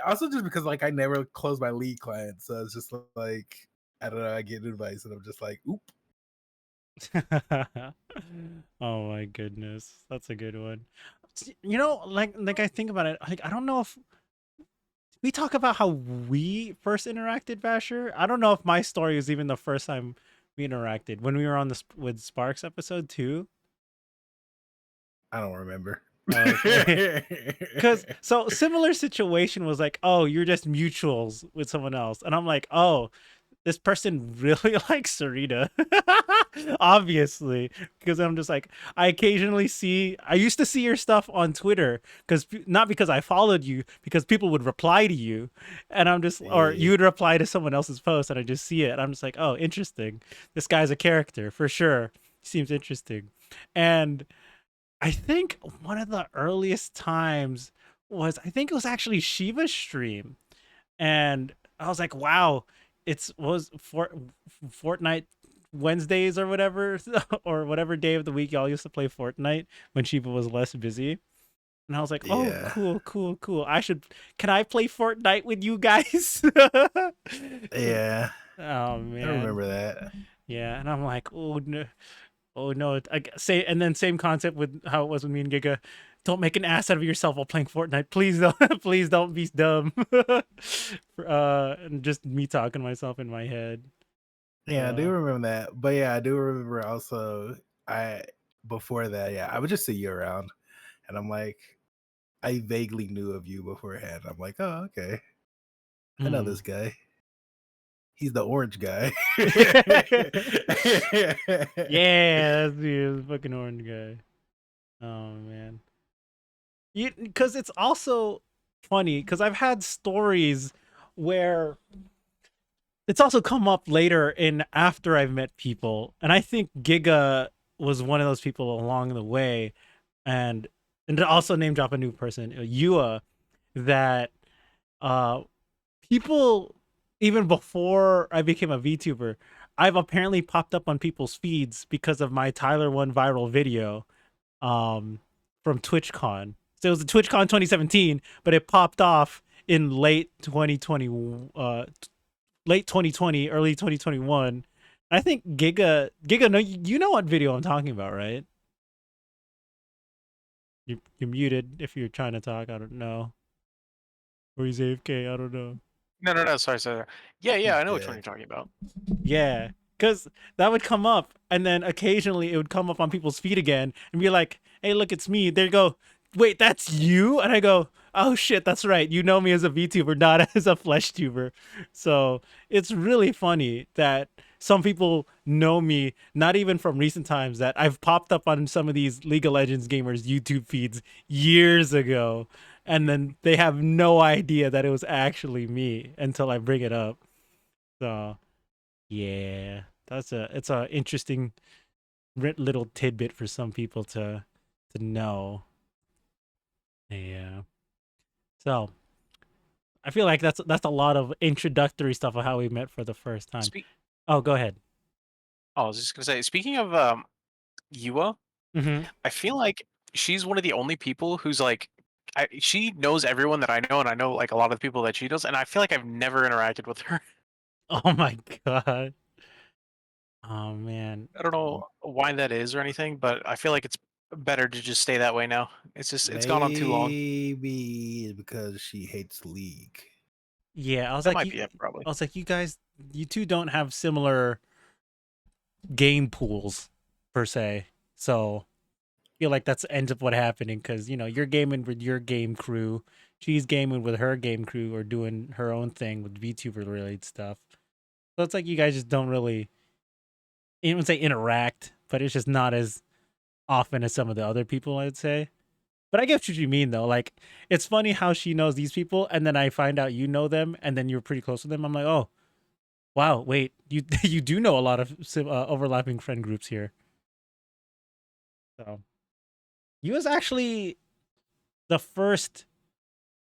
Also, just because like I never close my lead client, so it's just like I don't know. I get invites and I'm just like, oop. Oh my goodness, that's a good one. Like I think about it, like I don't know if we talk about how we first interacted, Vasher. I don't know if my story was even the first time we interacted when we were on this with Sparks episode 2. I don't remember. Okay. Because so similar situation was like, oh, you're just mutuals with someone else, and I'm like, oh, this person really likes Sarita. Obviously, because I'm just like, I used to see your stuff on Twitter, because not because I followed you, because people would reply to you, and I'm just, or you Yeah. would reply to someone else's post, and I just see it, and I'm just like, oh, interesting, this guy's a character for sure, seems interesting. And I think one of the earliest times was, I think it was actually Shiva's stream, and I was like, wow, was Fortnite Wednesdays or whatever, or whatever day of the week y'all used to play Fortnite when Shiva was less busy. And I was like, oh, Yeah. cool. Can I play Fortnite with you guys? Yeah. Oh I man. remember that. Yeah. And I'm like, oh no. And then same concept with how it was with me and Giga. Don't make an ass out of yourself while playing Fortnite. Please don't, please don't be dumb. And just me talking to myself in my head. Yeah, I do remember that. But yeah, I do remember also I before that, yeah, I would just see you around and I'm like, I vaguely knew of you beforehand. I'm like, oh, okay. I know this guy. He's the orange guy. Yeah, that's the fucking orange guy. Oh man. Because it's also funny, because I've had stories where it's also come up later in after I've met people, and I think Giga was one of those people along the way, and to also name drop a new person, Yua. that uh people, even before I became a VTuber, I've apparently popped up on people's feeds because of my Tyler One viral video from TwitchCon. So it was a TwitchCon 2017, but it popped off in late 2020, early 2021. I think Giga, no, you know what video I'm talking about, right? You're muted if you're trying to talk. I don't know. Or he's AFK. I don't know. No. Sorry. Yeah. I know which one Yeah. you're talking about. Yeah, because that would come up, and then occasionally it would come up on people's feed again and be like, "Hey, look, it's me." They go, "Wait, that's you?" And I go, "Oh shit, that's right. You know me as a VTuber, not as a flesh tuber." So it's really funny that some people know me, not even from recent times, that I've popped up on some of these League of Legends gamers YouTube feeds years ago, and then they have no idea that it was actually me until I bring it up. So yeah, it's a interesting little tidbit for some people to know. Yeah. So I feel like that's a lot of introductory stuff of how we met for the first time. Speak. Oh, go ahead. Oh, I was just gonna say. Speaking of Yua, Mm-hmm. I feel like she's one of the only people who's like, she knows everyone that I know, and I know like a lot of the people that she knows, and I feel like I've never interacted with her. Oh my god. Oh man. I don't know why that is or anything, but I feel like it's better to just stay that way now. It's gone on too long. Maybe because she hates League. Yeah, That might be it, probably. I was like, you guys, you two don't have similar game pools per se. So feel like that's ends up what happening because you're gaming with your game crew, she's gaming with her game crew or doing her own thing with VTuber related stuff. So it's like you guys just don't really, I wouldn't say interact, but it's just not as often as some of the other people, I'd say. But I get what you mean though. Like it's funny how she knows these people, and then I find out you know them, and then you're pretty close with them. I'm like, oh wow, wait, you you do know a lot of overlapping friend groups here. So you was actually the first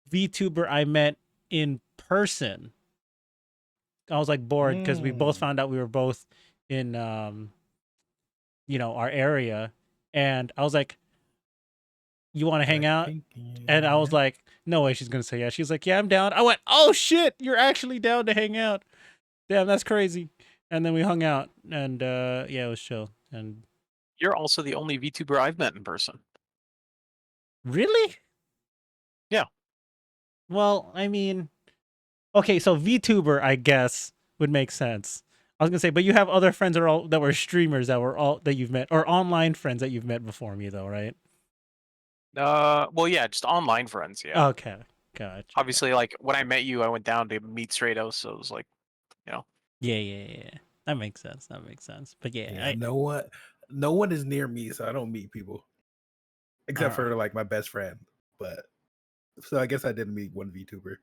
VTuber I met in person. I was like bored because we both found out we were both in our area, and I was like, "You want to hang out?" And I was like, "No way, she's gonna say yeah." She's like, "Yeah, I'm down." I went, "Oh shit, you're actually down to hang out? Damn, that's crazy." And then we hung out, and yeah, it was chill. And You're also the only VTuber I've met in person. really, Yeah. well, I mean, okay, so VTuber, I guess, would make sense. I was gonna say, but you have other friends that were streamers that you've met, or online friends that you've met before me, though, right? Well, yeah, just online friends. Yeah. Okay, gotcha. Obviously, like when I met you, I went down to meet Stratos, so it was like, you know. Yeah. That makes sense. But yeah, No one is near me, so I don't meet people except for like my best friend. But so I guess I didn't meet one VTuber.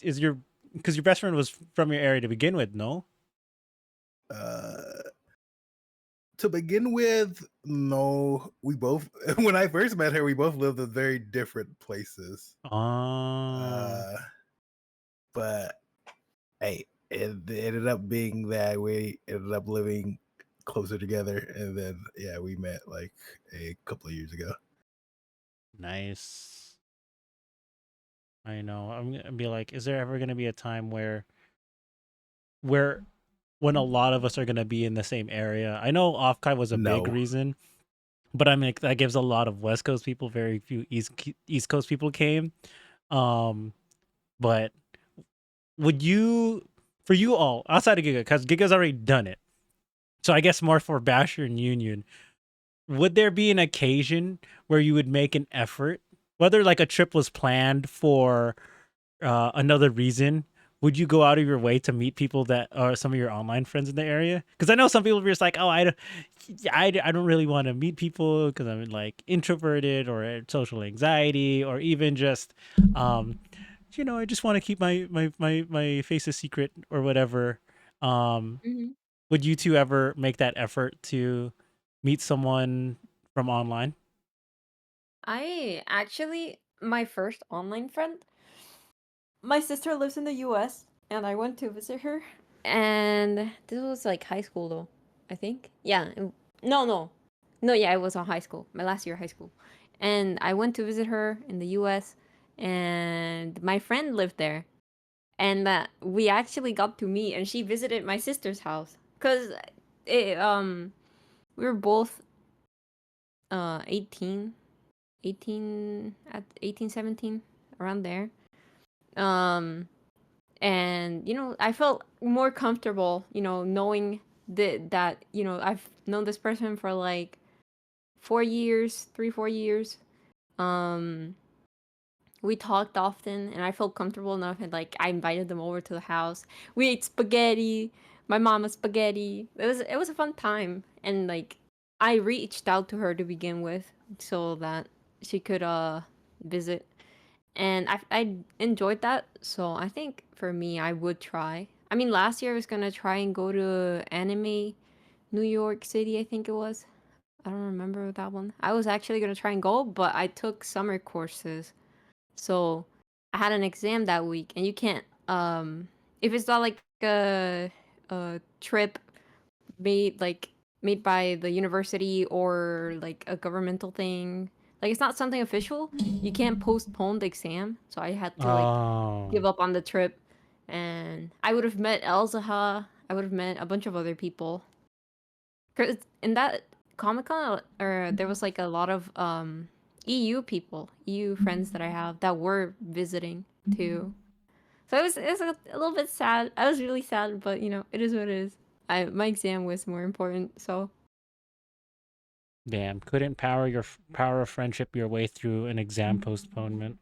is your because your best friend was from your area to begin with, no? To begin with, no. We both when I first met her, we both lived in very different places. Oh. But hey, it ended up being that we ended up living closer together, and then yeah, we met like a couple of years ago. Nice. I know. I'm gonna be like, is there ever gonna be a time where when a lot of us are gonna be in the same area? I know Offkai was a big No. reason, but I mean that gives a lot of West Coast people, very few East Coast people came. But would you, for you all outside of Giga, because Giga's already done it, so I guess more for Basher and Yunyun, would there be an occasion where you would make an effort, whether like a trip was planned for another reason? Would you go out of your way to meet people that are some of your online friends in the area? Because I know some people are just like, oh, I don't really want to meet people because I'm like introverted or social anxiety, or even just, I just want to keep my face a secret or whatever. Mhm. Would you two ever make that effort to meet someone from online? I actually, my first online friend, my sister lives in the US and I went to visit her. And this was like high school though, I think. Yeah. No, no. No, yeah, it was on high school. My last year of high school. And I went to visit her in the US and my friend lived there. And we actually got to meet and she visited my sister's house cuz it we were both 18 at 18 17 around there. Um and I felt more comfortable, knowing that I've known this person for like 4 years, 3 4 years. um we talked often and I felt comfortable enough, and like I invited them over to the house. We ate spaghetti, my mama's spaghetti. It was a fun time, and like I reached out to her to begin with so that she could visit, and I enjoyed that. So I think for me, I would try. I mean, last year I was gonna try and go to Anime New York City. I think it was. I don't remember that one. I was actually gonna try and go, but I took summer courses, so I had an exam that week, and you can't if it's not like a trip made like made by the university or like a governmental thing. Like it's not something official. You can't postpone the exam. So I had to like give Oh, up on the trip, and I would have met Elzaha. I would have met a bunch of other people. Cause in that Comic Con, or there was like a lot of EU people, EU friends that I have that were visiting too. So it was a little bit sad. I was really sad, but it is what it is. My exam was more important, so damn! Couldn't power of friendship your way through an exam postponement.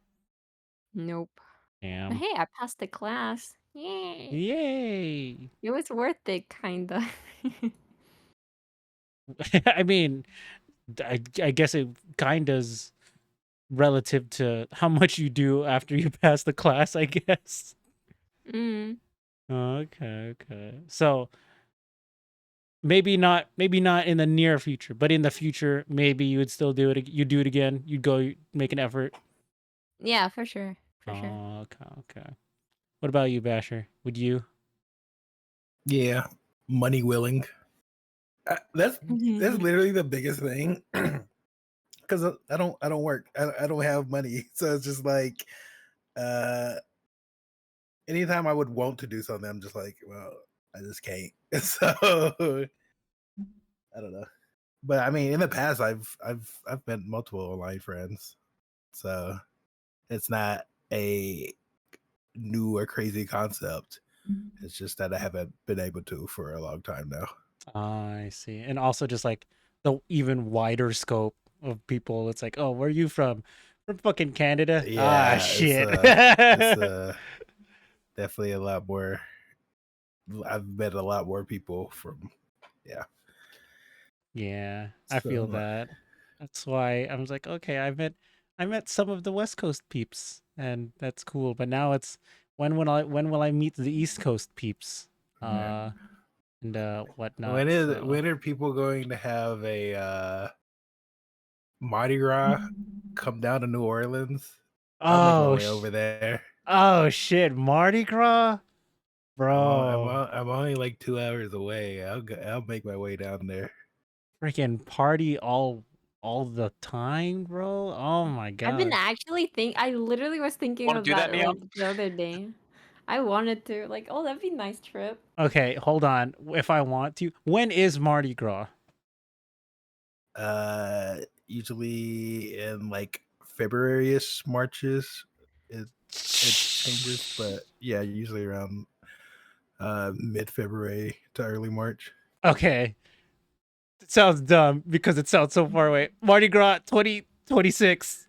nope. But Damn! hey, I passed the class. Yay! Yay! It was worth it, kinda. I mean, I guess it kinda's relative to how much you do after you pass the class. I guess. mm. Okay, okay. So maybe not in the near future, but in the future, maybe you would still do it. You do it again. You'd go make an effort. Yeah, for sure, for sure. Oh, okay, okay. What about you, Basher? Would you? Yeah, money willing. That's literally the biggest thing. Because I don't work. I don't have money, so it's just like uh anytime I would want to do something, I'm just like, well, I just can't. So I don't know. But I mean, in the past, I've met multiple online friends, so it's not a new or crazy concept. It's just that I haven't been able to for a long time now. I see. And also just like the even wider scope of people. It's like, oh, where are you from? From fucking Canada? Ah, Yeah, shit. it's definitely a lot more. I've met a lot more people from, yeah. Yeah, I feel So that. That's why I was like, okay, I met some of the West Coast peeps, and that's cool. But now it's when will I meet the East Coast peeps? yeah. Uh and whatnot. So When are people going to have a Mardi Gras come down to New Orleans? I'll make my oh way over there. oh shit, Mardi Gras? Bro. I'm only like 2 hours away. I'll make my way down there. Freaking party all the time, bro. Oh my I've been gosh. actually I literally was thinking Want of to do that, that like Neon? the other day. I wanted to like, oh, that'd be a nice trip. Okay, hold on. If I want to, when is Mardi Gras? Usually in like February-ish, Marches. It changes, but yeah, usually around mid-February to early March. Okay, it sounds dumb because it sounds so far away. Mardi Gras 2026.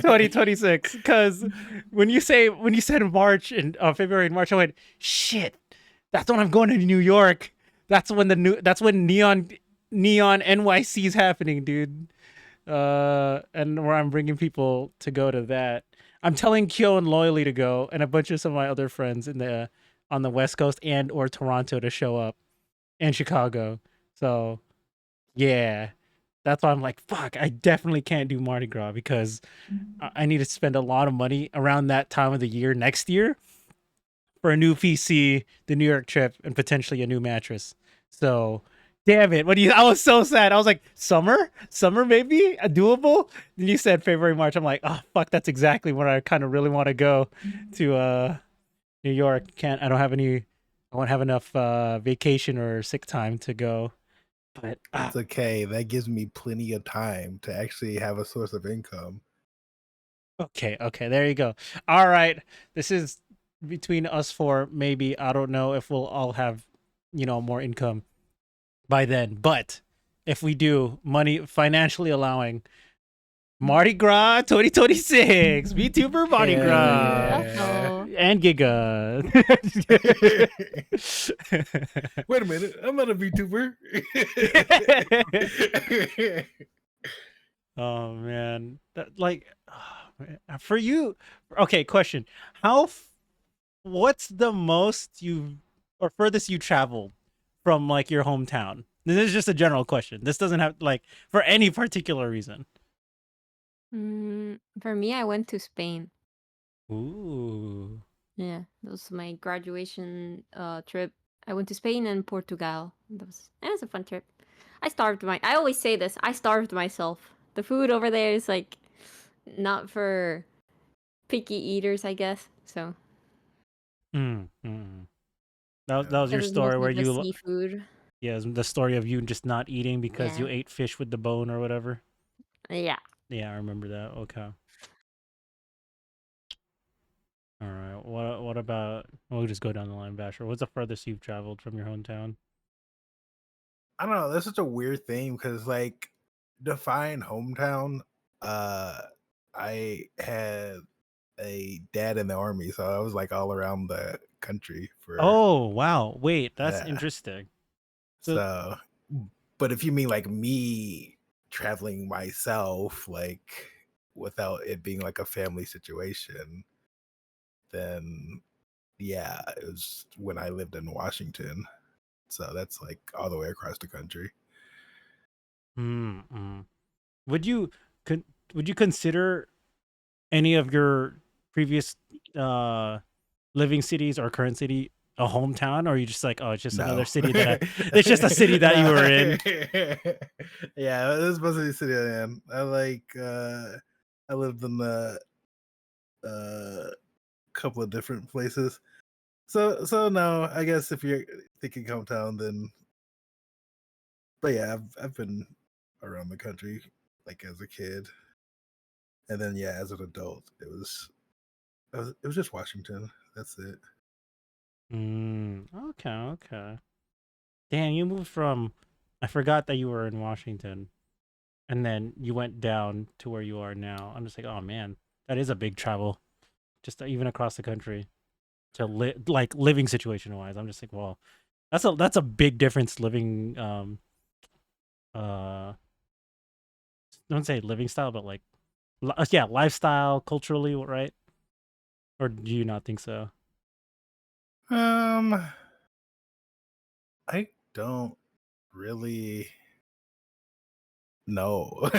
2026. Because when you said March and February and March, I went, shit. That's when I'm going to New York. That's when Neon NYC is happening, dude. And where I'm bringing people to go to that. I'm telling Kyo and Loyally to go, and a bunch of some of my other friends on the West Coast and or Toronto to show up, and Chicago. So yeah, that's why I'm like, fuck, I definitely can't do Mardi Gras because I need to spend a lot of money around that time of the year next year for a new PC, the New York trip, and potentially a new mattress. So, damn it! I was so sad. I was like, summer maybe a doable. Then you said February, March. I'm like, oh fuck, that's exactly where I kind of really want to go to New York. I don't have any. I won't have enough vacation or sick time to go. But it's okay. That gives me plenty of time to actually have a source of income. okay, there you go. All right, this is between us four. Maybe I don't know if we'll all have, more income by then. But if we do, money financially allowing, Mardi Gras 2026, VTuber Mardi Hell Gras, yeah. and Giga. Wait a minute, I'm not a VTuber. Oh man, for you. Okay, question: what's the most you or furthest you traveled from like your hometown? This is just a general question. This doesn't have like for any particular reason. For me, I went to Spain. Ooh. Yeah, that was my graduation trip. I went to Spain and Portugal. That was a fun trip. I always say this. I starved myself. The food over there is like not for picky eaters, I guess. So Mm, mm. That was your because it's story mostly where just you seafood. yeah, the story of you just not eating because you Yeah. ate fish with the bone or whatever. Yeah. Yeah, I remember that. Okay. All right. What about we'll just go down the line, Basher. What's the furthest you've traveled from your hometown? I don't know. That's such a weird thing because, like, define hometown. I had a dad in the army, so I was like all around the country for Oh, wow. Wait, that's yeah. interesting. So, but if you mean like me traveling myself, like without it being like a family situation, then yeah, it was when I lived in Washington. So that's like all the way across the country. Mm. Would you con- would you consider any of your previous living cities or current city a hometown, or are you just like, oh, it's just another No. city it's just a city that you were in? Yeah, this was the city I am. I lived in a couple of different places. So no, I guess if you're thinking hometown, then but yeah, I've been around the country like as a kid, and then yeah, as an adult, it was just Washington. That's it. Okay. Damn, you moved from. I forgot that you were in Washington, and then you went down to where you are now. I'm just like, oh man, that is a big travel, just even across the country to like living situation wise. I'm just like, well, that's a big difference living uh don't say living style, but like yeah, lifestyle culturally, right? Or do you not think so? Um, I don't really know.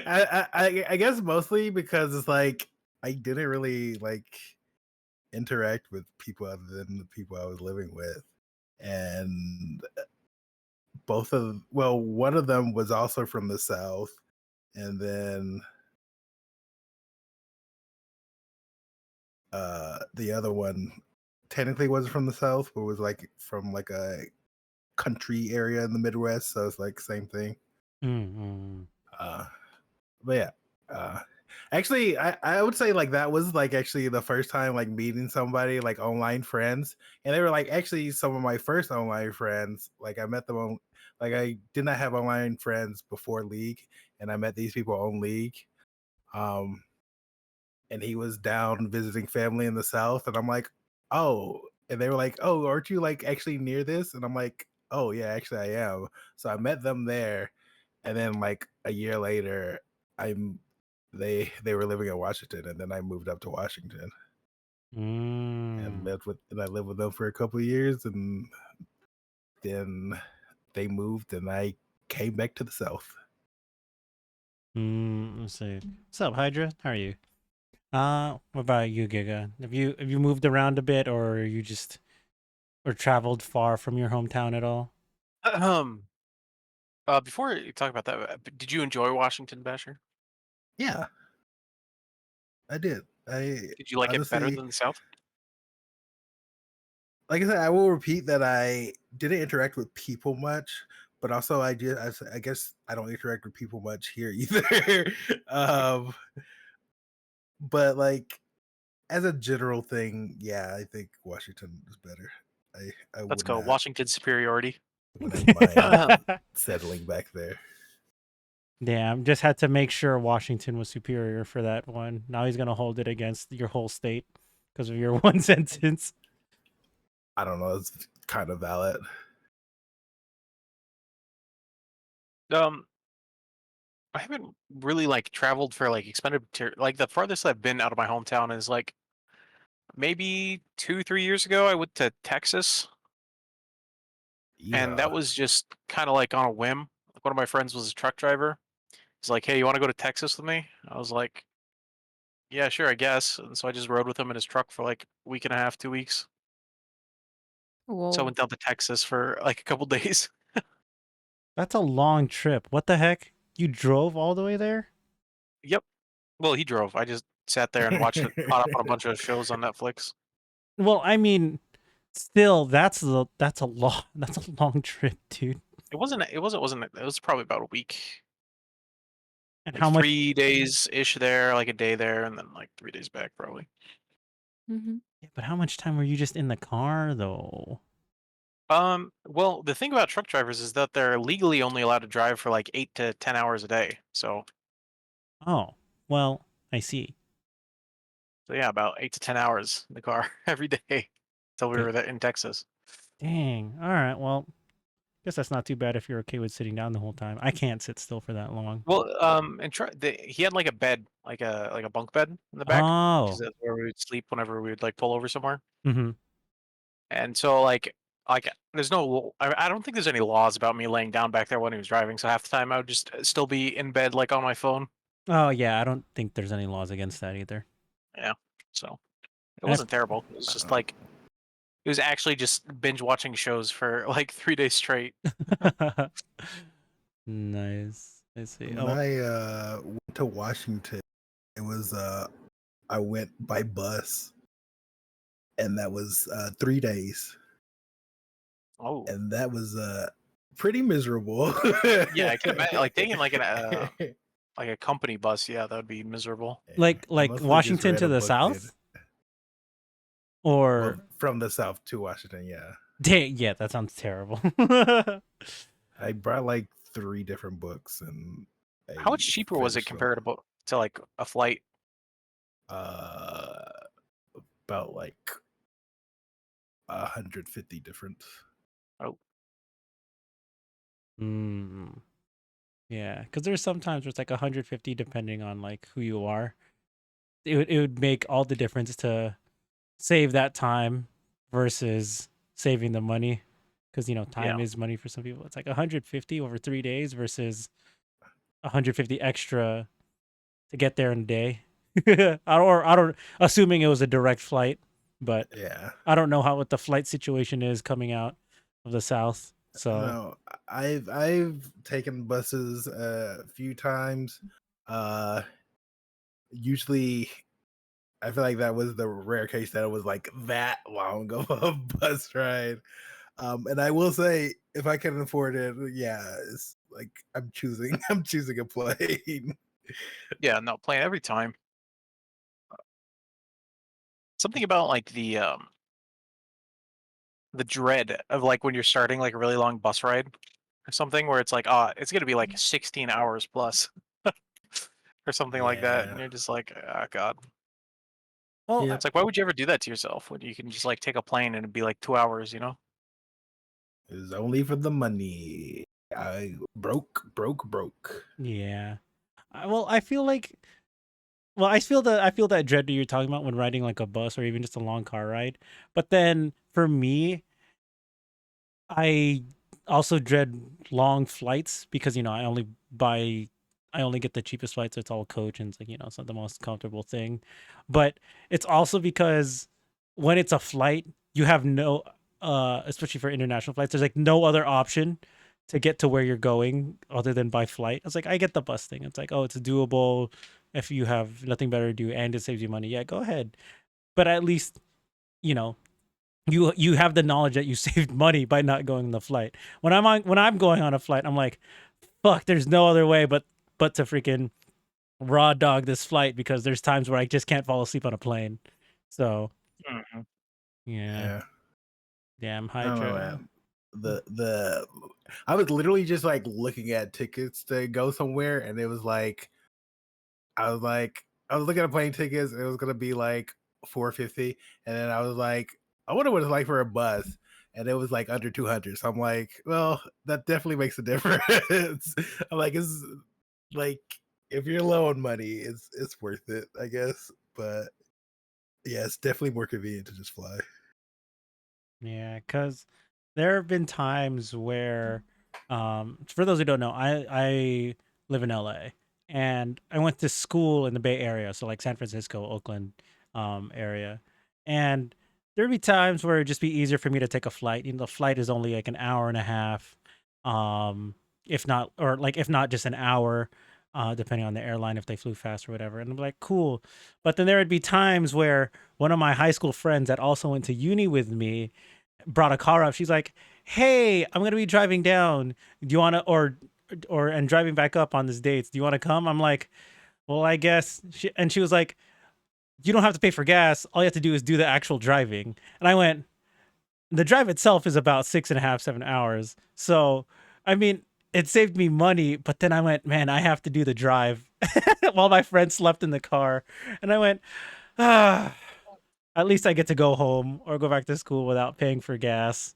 I guess mostly because it's like I didn't really like interact with people other than the people I was living with, and one of them was also from the South, and then the other one technically wasn't from the South, but was like from like a country area in the Midwest, so it's like same thing. Mm-hmm. Uh, but yeah, actually, I would say like that was like actually the first time like meeting somebody like online friends, and they were like actually some of my first online friends. Like I met them on like I did not have online friends before League, and I met these people on League. Um, and he was down visiting family in the South, and I'm like, oh, and they were like, oh, aren't you like actually near this? And I'm like, oh yeah, actually I am. So I met them there, and then like a year later, I'm they were living in Washington, and then I moved up to Washington and I lived with them for a couple of years, and then they moved, and I came back to the South. Let's see. What's up, Hydra? How are you? What about you, Giga? Have you moved around a bit, or you just or traveled far from your hometown at all? Um, before you talk about that, did you enjoy Washington, Basher? Yeah, I did. I Did you like it better honestly, than the South? like I said, I will repeat that I didn't interact with people much, but also I guess I don't interact with people much here either. um, but like as a general thing, yeah, I think Washington is better. I Let's would go. not Washington superiority. wouldn't mind settling back there. Damn, just had to make sure Washington was superior for that one. Now he's gonna hold it against your whole state because of your one sentence. I don't know. It's kind of valid. Um, I haven't really like traveled for like like the farthest I've been out of my hometown is like maybe 2, 3 years ago. I went to Texas, and that Yeehaw. was just kind of like on a whim. Like one of my friends was a truck driver. He's like, "Hey, you want to go to Texas with me?" I was like, "Yeah, sure, I guess." And so I just rode with him in his truck for like a week and a half, 2 weeks. So I Whoa. went down to Texas for like a couple days. That's a long trip. What the heck? You drove all the way there? Yep. Well, he drove. I just sat there and watched it, caught up on a bunch of shows on Netflix. Well, I mean, still, that's a long that's a long trip, dude. It was probably about a week. And Like how much? 3 days ish there, like a day there, and then like 3 days back probably. Mm-hmm. Yeah, but how much time were you just in the car though? Well, the thing about truck drivers is that they're legally only allowed to drive for like 8 to 10 hours a day. Oh, well, I see. So yeah, about 8 to 10 hours in the car every day until we Okay. were there in Texas. Dang. All right. Well, guess that's not too bad if you're okay with sitting down the whole time. I can't sit still for that long. Well, he had like a bed, like a bunk bed in the back, because Oh. that's where we would sleep whenever we would like pull over somewhere. Mm-hmm. And so like there's I don't think there's any laws about me laying down back there when he was driving. So half the time I would just still be in bed like on my phone. Oh yeah, I don't think there's any laws against that either. Yeah. So it And wasn't terrible. It was just Uh, like it was actually just binge watching shows for like 3 days straight. if nice. I see. when Oh, I went to Washington, it was I went by bus, and that was 3 days, Oh. and that was pretty miserable. Yeah, I can imagine like taking like a company bus, yeah, that would be miserable. I like mostly just Washington read to a the book then. south, Well, or from the south to Washington, yeah. yeah, that sounds terrible. I brought like 3 different books and How I much cheaper was it finished them. compared to like a flight? Uh, about like 150 different. Oh, mm, yeah, because there's sometimes where it's like 150 depending on like who you are. It would make all the difference to save that time versus saving the money, because yeah. time is money for some people. It's like 150 over 3 days versus 150 extra to get there in a day. I don't assuming it was a direct flight, but Yeah. I don't know how what the flight situation is coming out of the south. So No, I've taken buses a few times. Uh, usually I feel like that was the rare case that it was like that long of a bus ride. And I will say, if I can afford it, yeah, it's like I'm choosing I'm choosing a plane. Yeah, no, plane every time. Something about like the dread of like when you're starting like a really long bus ride or something where it's like, it's gonna be like 16 hours plus or something like that, and Yeah. you're just like, oh god. well, Yep. It's like, why would you ever do that to yourself when you can just like take a plane and it'd be like 2 hours, you know? It's only for the money. I broke. yeah. Well, I feel like I feel that dread that you're talking about when riding like a bus or even just a long car ride. But then for me, I also dread long flights because I only buy I only get the cheapest flights. So it's all coach, and it's like it's not the most comfortable thing. But it's also because when it's a flight, you have no, especially for international flights, there's like no other option to get to where you're going other than by flight. It's like I get the bus thing. It's like, oh, it's doable if you have nothing better to do and it saves you money. Yeah, go ahead. But at least you know you have the knowledge that you saved money by not going on the flight. When I'm going on a flight, I'm like, fuck, there's no other way but to freaking raw dog this flight because there's times where I just can't fall asleep on a plane. So yeah. Damn I don't know, Hydra. man. The I was literally just like looking at tickets to go somewhere, and it was like I was looking at plane tickets, and it was gonna be like $450, and then I was like, I wonder what it's like for a bus, and it was like under 200. So I'm like, well, that definitely makes a difference. I'm like, it's like if you're low on money, it's worth it, I guess. But yeah, it's definitely more convenient to just fly. Yeah, because there have been times where, for those who don't know, I live in LA and I went to school in the Bay Area, so like San Francisco, Oakland, area, and there'd be times where it'd just be easier for me to take a flight. The flight is only like an hour and a half, if not, or like if not just an hour, depending on the airline if they flew fast or whatever. And I'm like, cool, but then there would be times where one of my high school friends that also went to uni with me brought a car up. She's like, "Hey, I'm gonna be driving down. Do you want to or and driving back up on this date? Do you want to come?" I'm like, "Well, I guess." She was like, "You don't have to pay for gas. All you have to do is do the actual driving." And I went, "The drive itself is about 6.5, 7 hours. So, I mean, it saved me money." But then I went, "Man, I have to do the drive," while my friend slept in the car, and I went, "Ah." At least I get to go home or go back to school without paying for gas.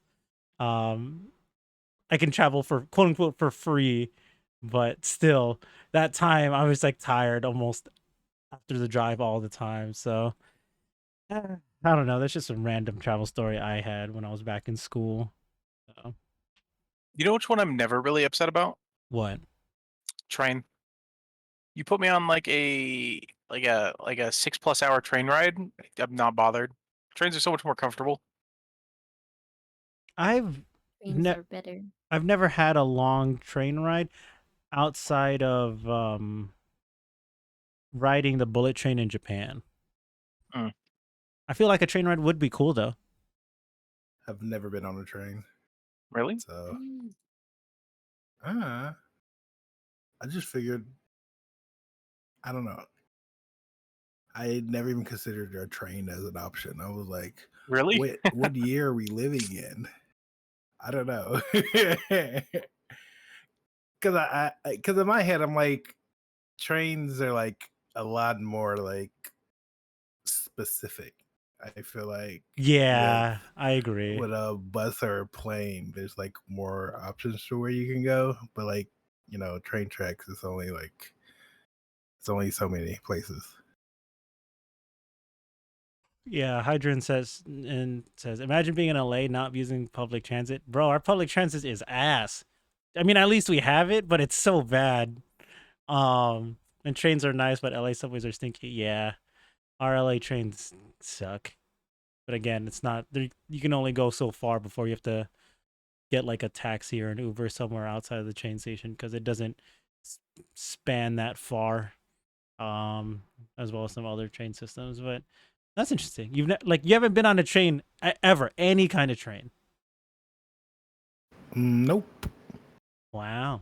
Um, I can travel for quote unquote for free, but still, that time I was like tired almost after the drive all the time. So I don't know. That's just a random travel story I had when I was back in school. So, You know which one I'm never really upset about? what? Train. You put me on like a 6+ hour train ride. I'm not bothered. Trains are so much more comfortable. I've Trains are better. I've never had a long train ride outside of riding the bullet train in Japan. Mm. I feel like a train ride would be cool though. I've never been on a train. Really? So I just figured, I don't know. I never even considered a train as an option. I was like, Really? what year are we living in? I don't know. Because in my head, I'm like, trains are like a lot more like specific. I feel like Yeah, I agree. with a bus or a plane, there's like more options to where you can go. But like, train tracks is only like it's only so many places. Yeah, Hydran says imagine being in LA not using public transit. Bro, our public transit is ass. I mean, at least we have it, but it's so bad. And trains are nice, but LA subways are stinky. Yeah. Our LA trains suck. But again, it's not there. You can only go so far before you have to get like a taxi or an Uber somewhere outside of the train station because it doesn't span that far. As well as some other train systems, but that's interesting. You haven't been on a train ever, any kind of train. Nope. Wow.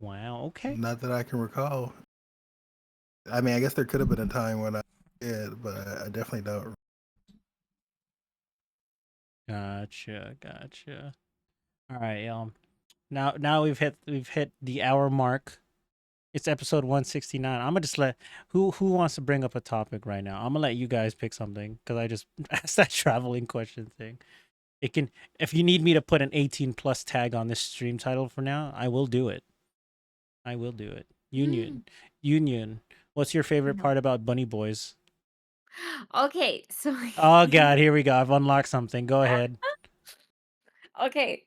Okay. Not that I can recall. I mean, I guess there could have been a time when I did, but I definitely don't. Gotcha. All right. Now we've hit the hour mark. It's episode 169. I'm gonna just let who wants to bring up a topic right now. I'm gonna let you guys pick something because I just asked that traveling question thing. It can if you need me to put an 18 plus tag on this stream title for now, I will do it. Yunyun. What's your favorite part about Bunny Boys? Okay, so Oh god, here we go. I've unlocked something. Go ahead. okay.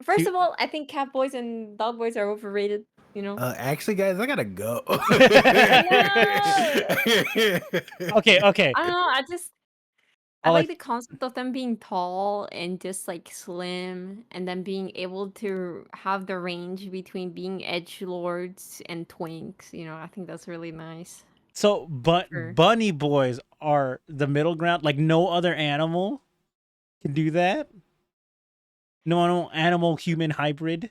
First of all, I think cat boys and dog boys are overrated. You know. Actually, guys, I gotta go. Okay, okay. I don't know. I I'll like let the concept of them being tall and just like slim, and then being able to have the range between being edge lords and twinks. You know, I think that's really nice. So, For bunny boys are the middle ground. Like no other animal can do that. No animal human hybrid.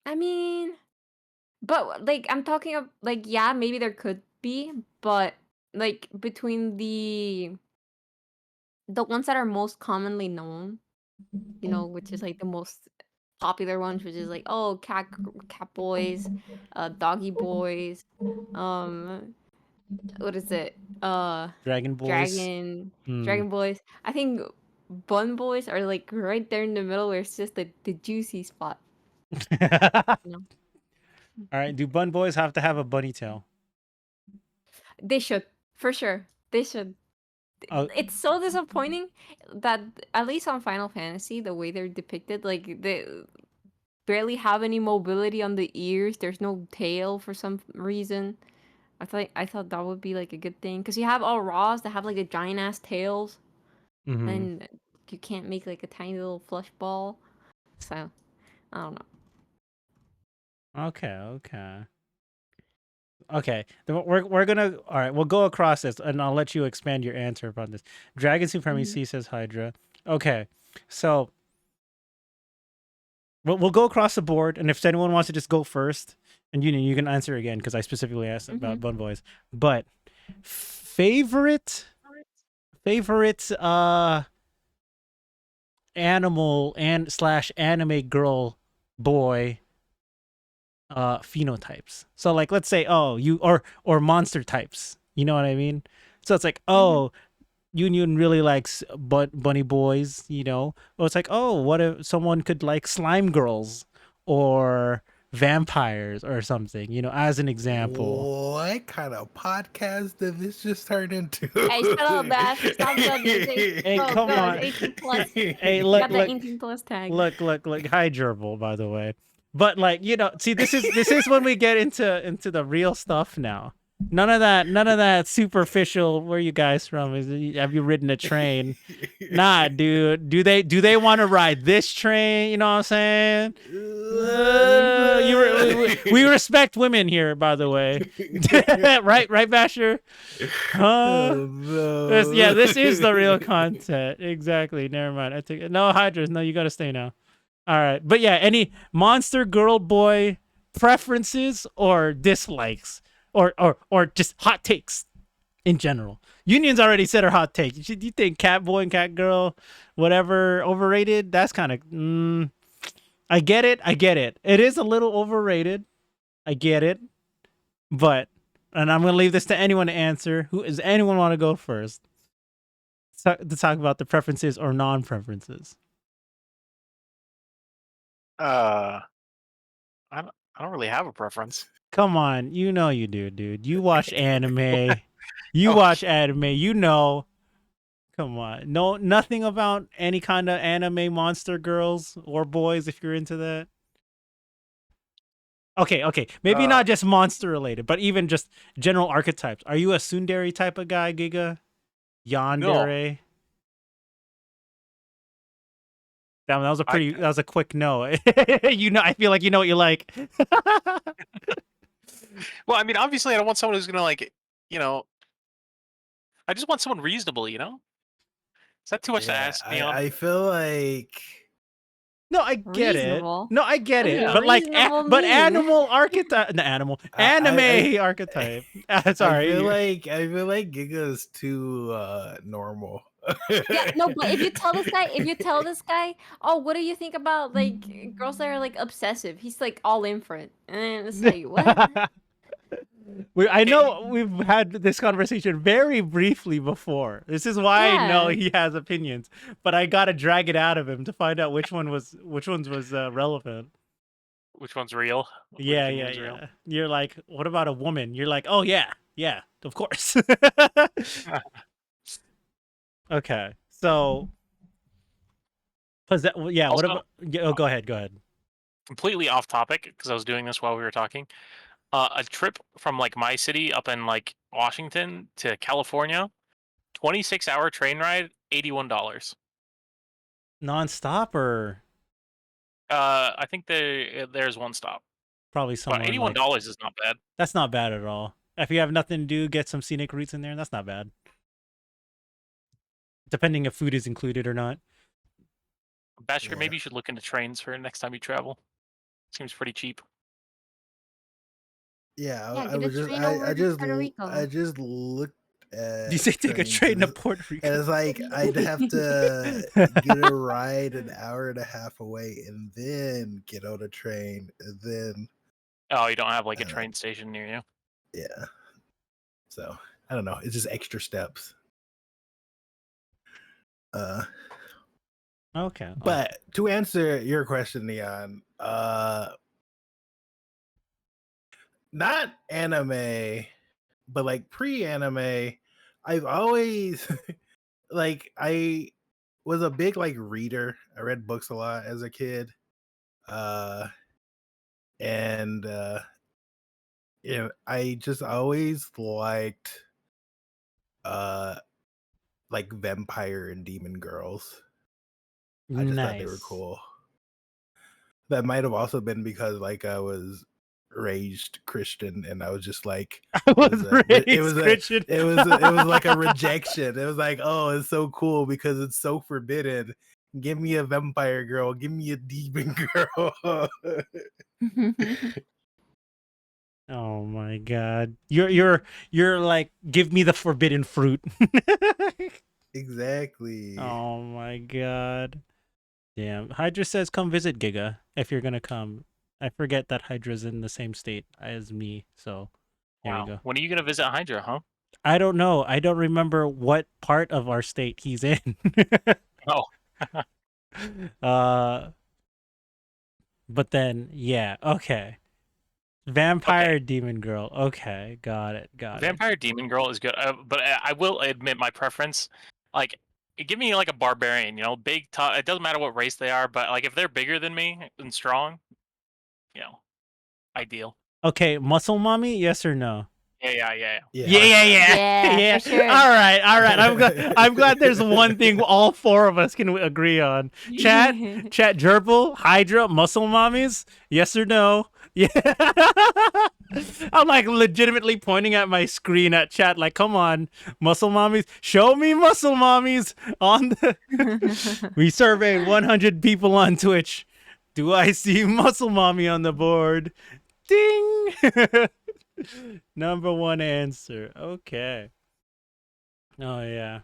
I mean, but like I'm talking of like yeah, maybe there could be, but like between the ones that are most commonly known, you know, which is like the most popular ones, which is like oh cat boys, doggy boys, um what is it? Dragon boys. Dragon Hmm. Dragon boys. I think bun boys are like right there in the middle where it's just the juicy spot, All you know. right. Do bun boys have to have a bunny tail? They should, for sure. They should. Oh. It's so disappointing that at least on Final Fantasy, the way they're depicted, like they barely have any mobility on the ears. There's no tail for some reason. I thought that would be like a good thing because you have all Raws that have like the giant ass tails, Mm-hmm. and you can't make like a tiny little flush ball. So I don't know. Okay. Okay. Okay. Then we're gonna all right. We'll go across this, and I'll let you expand your answer upon this. Dragon Supremacy says Hydra. Okay. So we'll go across the board, and if anyone wants to just go first, and you can answer again because I specifically asked about bun boys. But favorite animal and slash anime girl boy phenotypes. So like let's say you or monster types. You know what I mean? So it's like Yunyun really likes bunny boys, you know. Well, it's like, oh, what if someone could like slime girls or vampires or something, you know, as an example. What kind of podcast did this just turn into? Hey, shut up, Bash. Stop judging. Hey, Go, come go. on. It's 18 plus. Hey, Got the 18 plus tag. look, hi gerbil, by the way. But like, you know, see, this is when we get into the real stuff now. None of that superficial. Where are you guys from? Have you ridden a train? Nah, dude. Do they want to ride this train? You know what I'm saying? We respect women here, by the way. right, Basher? Oh, no. This is the real content. Exactly. Never mind. I think no Hydras. No, you gotta stay now. All right, but yeah, any monster girl boy preferences or dislikes, or just hot takes in general. Union's already said her hot take. Do you think cat boy and cat girl, whatever, overrated? That's kind of. I get it. It is a little overrated. I get it, but and I'm gonna leave this to anyone to answer. Who does anyone want to go first? To talk about the preferences or non-preferences. I don't really have a preference. Come on, you know you do, dude. You watch anime. You Oh, watch anime. You know. Come on. No, nothing about any kind of anime monster girls or boys if you're into that. Okay. Maybe not just monster related, but even just general archetypes. Are you a tsundere type of guy, Giga? Yandere? That was that was a quick no. You know, I feel like you know what you like. Well, I mean, obviously, I don't want someone who's gonna like, you know. I just want someone reasonable, you know. Is that too much to ask, Neon? I feel like. No, I get Reasonable. it. No, I get it. Yeah. But like, Reasonable but mean? Animal archetype, the animal anime archetype. Sorry, I feel like Giga's too normal. Yeah, no, but if you tell this guy, oh, what do you think about like girls that are like obsessive? He's like all in for it, and it's like what? I know we've had this conversation very briefly before. This is why I know he has opinions, but I gotta drag it out of him to find out which ones was relevant. Which one's real? Yeah. Real? You're like, what about a woman? You're like, oh yeah, of course. Okay, so, yeah. Also, what about? Oh, go ahead. completely off topic because I was doing this while we were talking. A trip from like my city up in like Washington to California, 26-hour train ride, $81. Non-stop or I think there's one stop, probably but somewhere in $81 like is not bad. that's not bad at all. If you have nothing to do, get some scenic routes in there. That's not bad. Depending if food is included or not. Bachelor, Yeah. maybe you should look into trains for next time you travel. Seems pretty cheap. Yeah, Yeah, I get a was just train over to Puerto Rico. I just looked at You say take a trains train to and Puerto Rico. it's like I'd have to get a ride an hour and a half away and then get on a train and then Oh, you don't have like a I don't know. train station near you? Yeah. So I don't know. It's just extra steps. Okay. But to answer your question, Neon, not anime, but like pre-anime, I've always like I was a big like reader. I read books a lot as a kid. Uh and I just always liked like vampire and demon girls. I just thought they were nice. cool. That might have also been because like I was raised Christian and I was just like I was raised Christian. it was like a rejection. It was like, oh, it's so cool because it's so forbidden. Give me a vampire girl, give me a demon girl. Oh my god. You're like give me the forbidden fruit. Exactly. Oh my god. Damn. Hydra says come visit Giga if you're gonna come. I forget that Hydra's in the same state as me, so there you go. When are you gonna visit Hydra, huh? I don't know. I don't remember what part of our state he's in. Oh. But then yeah, okay. Vampire demon girl. Okay, got it. Vampire Demon Girl is good, but I will admit my preference. Like, give me like a barbarian, big, tough. It doesn't matter what race they are, but like if they're bigger than me and strong, ideal. Okay, muscle mommy, yes or no? Yeah. Yeah, for sure. All right. I'm glad there's one thing all four of us can agree on. Chat, gerbil, Hydra, muscle mommies, yes or no? Yeah. I'm like legitimately pointing at my screen at chat, like, come on, muscle mommies, show me muscle mommies on the. We surveyed 100 people on Twitch. Do I see muscle mommy on the board? Ding. Number one answer. Okay. Oh yeah.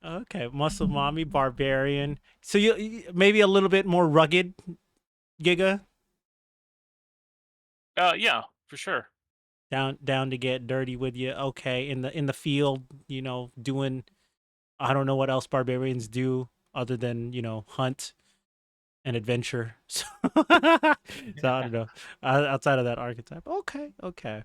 Okay, muscle mommy, barbarian. So you maybe a little bit more rugged, Giga. Yeah, for sure. Down to get dirty with you. Okay, in the field, doing. I don't know what else barbarians do other than hunt and adventure. So, I don't know. Outside of that archetype. Okay.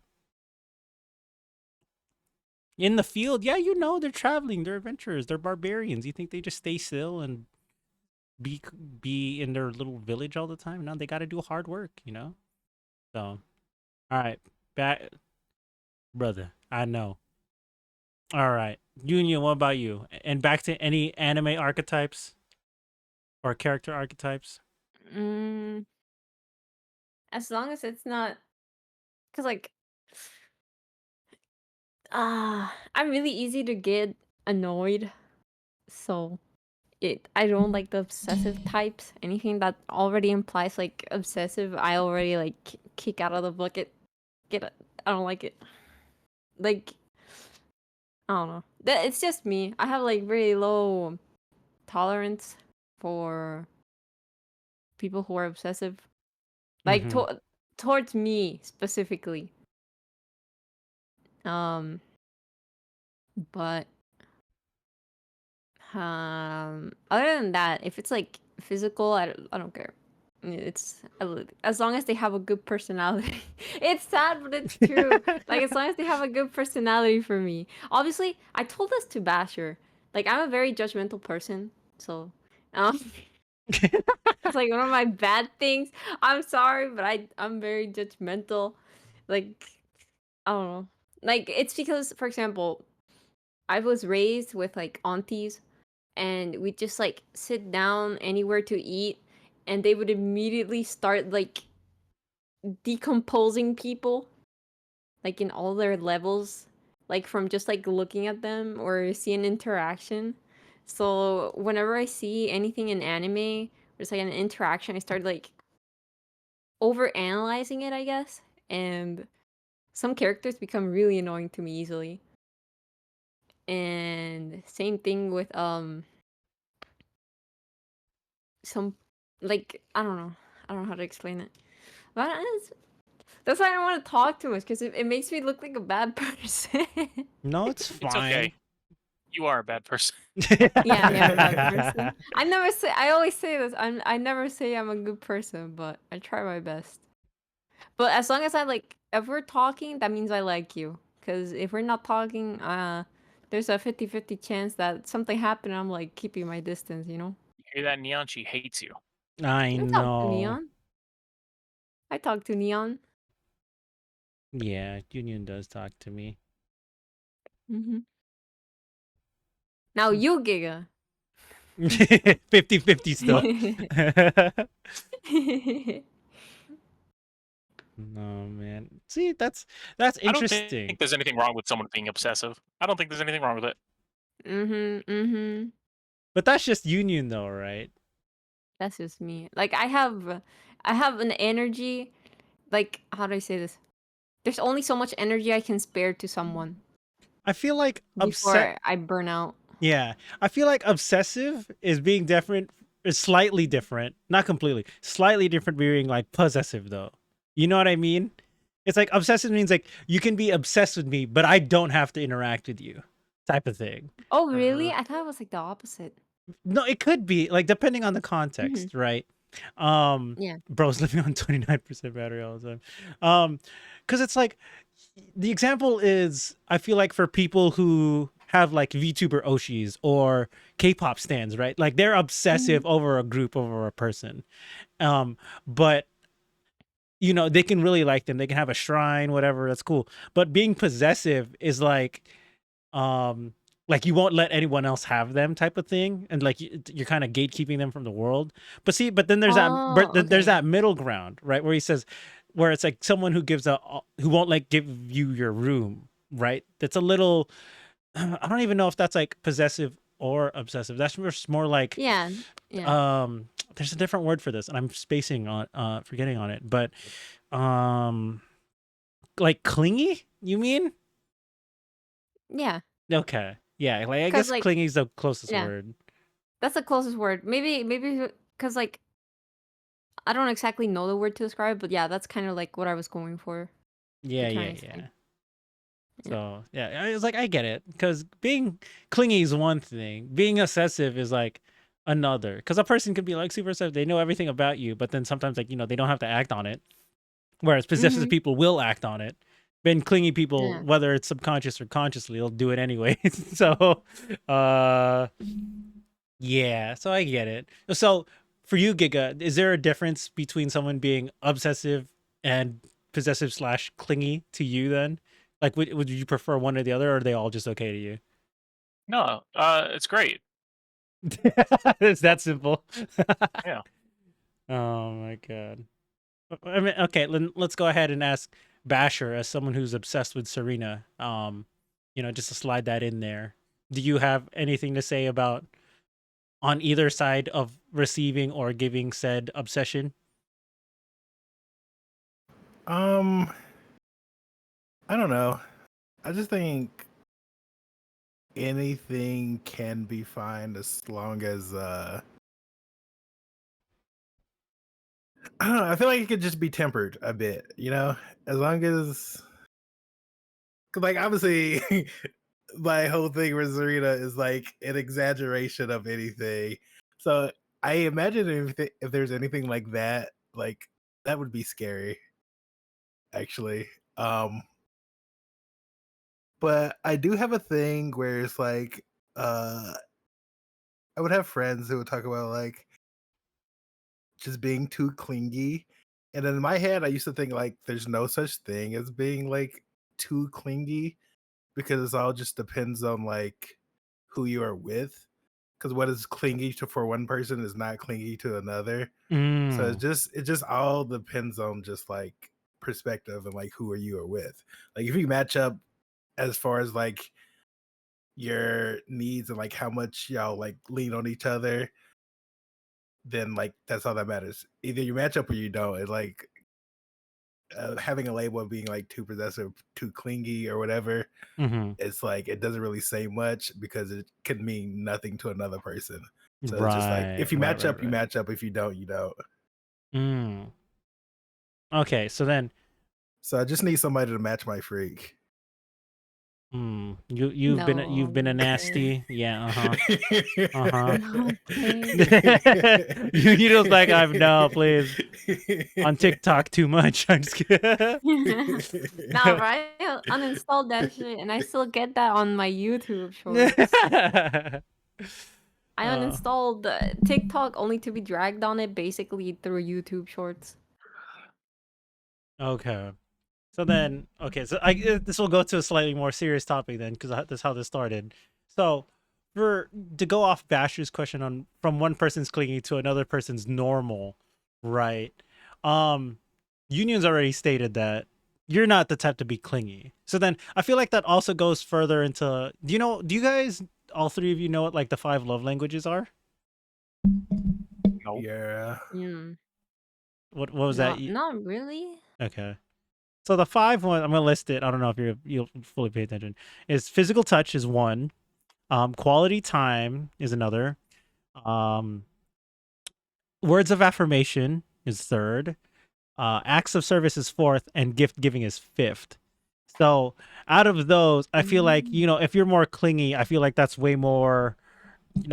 In the field, yeah, they're traveling, they're adventurers, they're barbarians. You think they just stay still and be in their little village all the time? No, they got to do hard work, So, all right, back, brother. I know. All right, Yunyun, what about you? And back to any anime archetypes or character archetypes? As long as it's not, because like, I'm really easy to get annoyed, so I don't like the obsessive types. Anything that already implies like obsessive, I already like kick out of the bucket. I don't like it. Like, I don't know. It's just me. I have like very low tolerance for people who are obsessive, like towards me specifically. But other than that, if it's like physical, I don't care. It's as long as they have a good personality. It's sad, but it's true. Like as long as they have a good personality for me. Obviously, I told this to Basher. Like I'm a very judgmental person, so It's like one of my bad things. I'm sorry, but I'm very judgmental. Like, I don't know. Like, it's because, for example, I was raised with like aunties, and we just like sit down anywhere to eat, and they would immediately start like decomposing people, like in all their levels, like from just like looking at them or see an interaction. So whenever I see anything in anime, there's like an interaction, I start like over analyzing it, I guess. And some characters become really annoying to me easily. And same thing with some, like, I don't know. I don't know how to explain it. But that's why I don't want to talk too much, because it makes me look like a bad person. No, it's It's fine. okay. You are a bad person. Yeah, I am a bad person. I always say this. I never say I'm a good person, but I try my best. But as long as if we're talking, that means I like you. Because if we're not talking, there's a 50-50 chance that something happened. I'm like keeping my distance, you know? You hear that, Neon? She hates you. I I talk to know. Neon. I talk to Neon. Yeah, Yunyun does talk to me. Mm-hmm. Now you, Giga. 50-50 still. No, man. See, that's I don't interesting. think there's anything wrong with someone being obsessive. I don't think there's anything wrong with it. Mm-hmm. Mm-hmm. But that's just Union though, right? That's just me. Like I have an energy. Like, how do I say this? There's only so much energy I can spare to someone I feel like before I burn out. Yeah, I feel like obsessive is being different, is slightly different, not completely, slightly different being like possessive though. You know what I mean? It's like obsessive means like you can be obsessed with me, but I don't have to interact with you, type of thing. Oh, really? I thought it was like the opposite. No, it could be like depending on the Mhm. context, right? Yeah. Bro's living on 29% battery all the time. Because it's like the example is I feel like for people who have like VTuber Oshis or K-pop stands, right? Like they're obsessive over a group, over a person. But you know, they can really like them. They can have a shrine, whatever, that's cool. But being possessive is um like you won't let anyone else have them type of thing, and like you're kind of gatekeeping them from the world. But see, but then there's Oh, there's okay. that middle ground, right, where he says where it's like someone who gives who won't like give you your room, right? That's a little I don't even know if that's like possessive or obsessive. That's just more like Yeah. Yeah. there's a different word for this and I'm spacing on forgetting on it, but um like clingy, you mean? Yeah. Okay. Yeah, like I Cause guess like, clingy is the closest yeah, word. that's the closest word. Maybe because like I don't exactly know the word to describe, but yeah, that's kind of like what I was going for. Yeah, To yeah, try and yeah. say. Yeah. So yeah, I was like, I get it, because being clingy is one thing, being obsessive is like another. Because a person could be like super obsessive, they know everything about you, but then sometimes like they don't have to act on it. Whereas possessive Mm-hmm. people will act on it. Then clingy people, Yeah. whether it's subconscious or consciously, they'll do it anyway. So, uh, yeah, so I get it. So for you, Giga, is there a difference between someone being obsessive and possessive slash clingy to you then? Like, would you prefer one or the other, or are they all just okay to you? No, it's great. It's that simple. Yeah. Oh my god. I mean, okay, let's go ahead and ask Basher, as someone who's obsessed with Serena. Just to slide that in there. Do you have anything to say about on either side of receiving or giving said obsession? I don't know. I just think anything can be fine as long as I don't know. I feel like it could just be tempered a bit, as long as, cause like obviously my whole thing with Serena is like an exaggeration of anything. So I imagine if there's anything like that, like that would be scary, actually. Um, but I do have a thing where it's like, uh, I would have friends who would talk about like, just being too clingy. And in my head, I used to think like there's no such thing as being like too clingy because it all just depends on like who you are with. Because what is clingy to for one person is not clingy to another. So Mm. it just all depends on just like perspective and like who are you are with. Like if you match up as far as like your needs and like how much y'all like lean on each other, then like that's all that matters. Either you match up or you don't. It's like having a label of being like too possessive, too clingy, or whatever. Mm-hmm. It's like it doesn't really say much because it can mean nothing to another person. So it's just like Right, if you right, match right, up, you right. match up. If you don't, you don't. Mm. Okay, so then So I just need somebody to match my freak. you've been No, a okay. nasty. Yeah, uh-huh. Okay. You just like I've no, please. On TikTok too much. I'm just kidding. Nah, bro, I uninstalled that shit, and I still get that on my YouTube shorts. I Uh, uninstalled TikTok only to be dragged on it, basically through YouTube shorts. okay. So then, okay, so this will go to a slightly more serious topic then, because that's how this started. So, for to go off Basher's question on from one person's clingy to another person's normal, right? Union's already stated that you're not the type to be clingy. So then, I feel like that also goes further into. Do you guys, all three of you, know what like the 5 love languages are? Nope. Yeah. Mm, What was that? not really. Okay. So the 5 one, I'm gonna list it. I don't know if you'll fully pay attention. Is physical touch is one. Quality time is another. Um, words of affirmation is third. Acts of service is fourth, and gift giving is fifth. So out of those, I feel like if you're more clingy, I feel like that's way more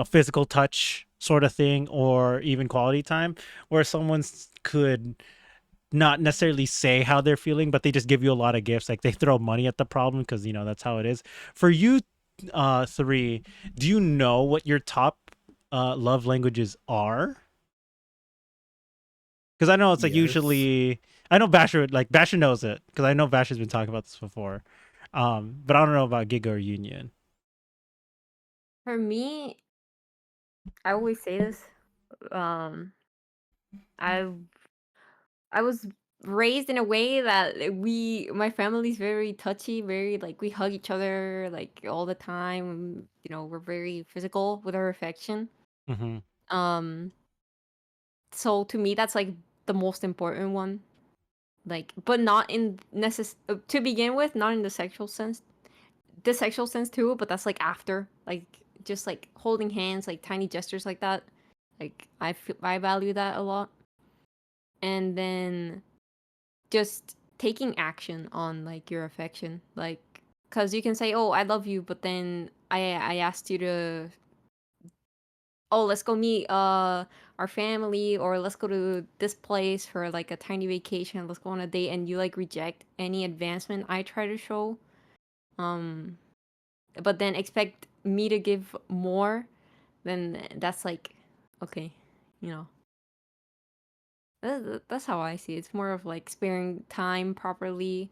physical touch sort of thing, or even quality time, where someone could not necessarily say how they're feeling, but they just give you a lot of gifts. Like they throw money at the problem because that's how it is. For you, three, do you know what your top love languages are? Because I know it's like Yes. usually I know Basher knows it because I know Basher's been talking about this before. But I don't know about Giga or Union. For me, I always say this. Um, I I was raised in a way that my family's very touchy, very like we hug each other like all the time. We're very physical with our affection. Mm-hmm. Um, so to me, that's like the most important one. Like, but not in to begin with, not in the sexual sense. The sexual sense too, but that's like after, like just like holding hands, like tiny gestures like that. Like I value that a lot. And then just taking action on like your affection, like because you can say, "Oh, I love you," but then I asked you to, "Oh, let's go meet our family, or let's go to this place for like a tiny vacation. Let's go on a date," and you like reject any advancement I try to show, um, but then expect me to give more, then that's like, okay, you know. That's how I see it. It's more of like sparing time properly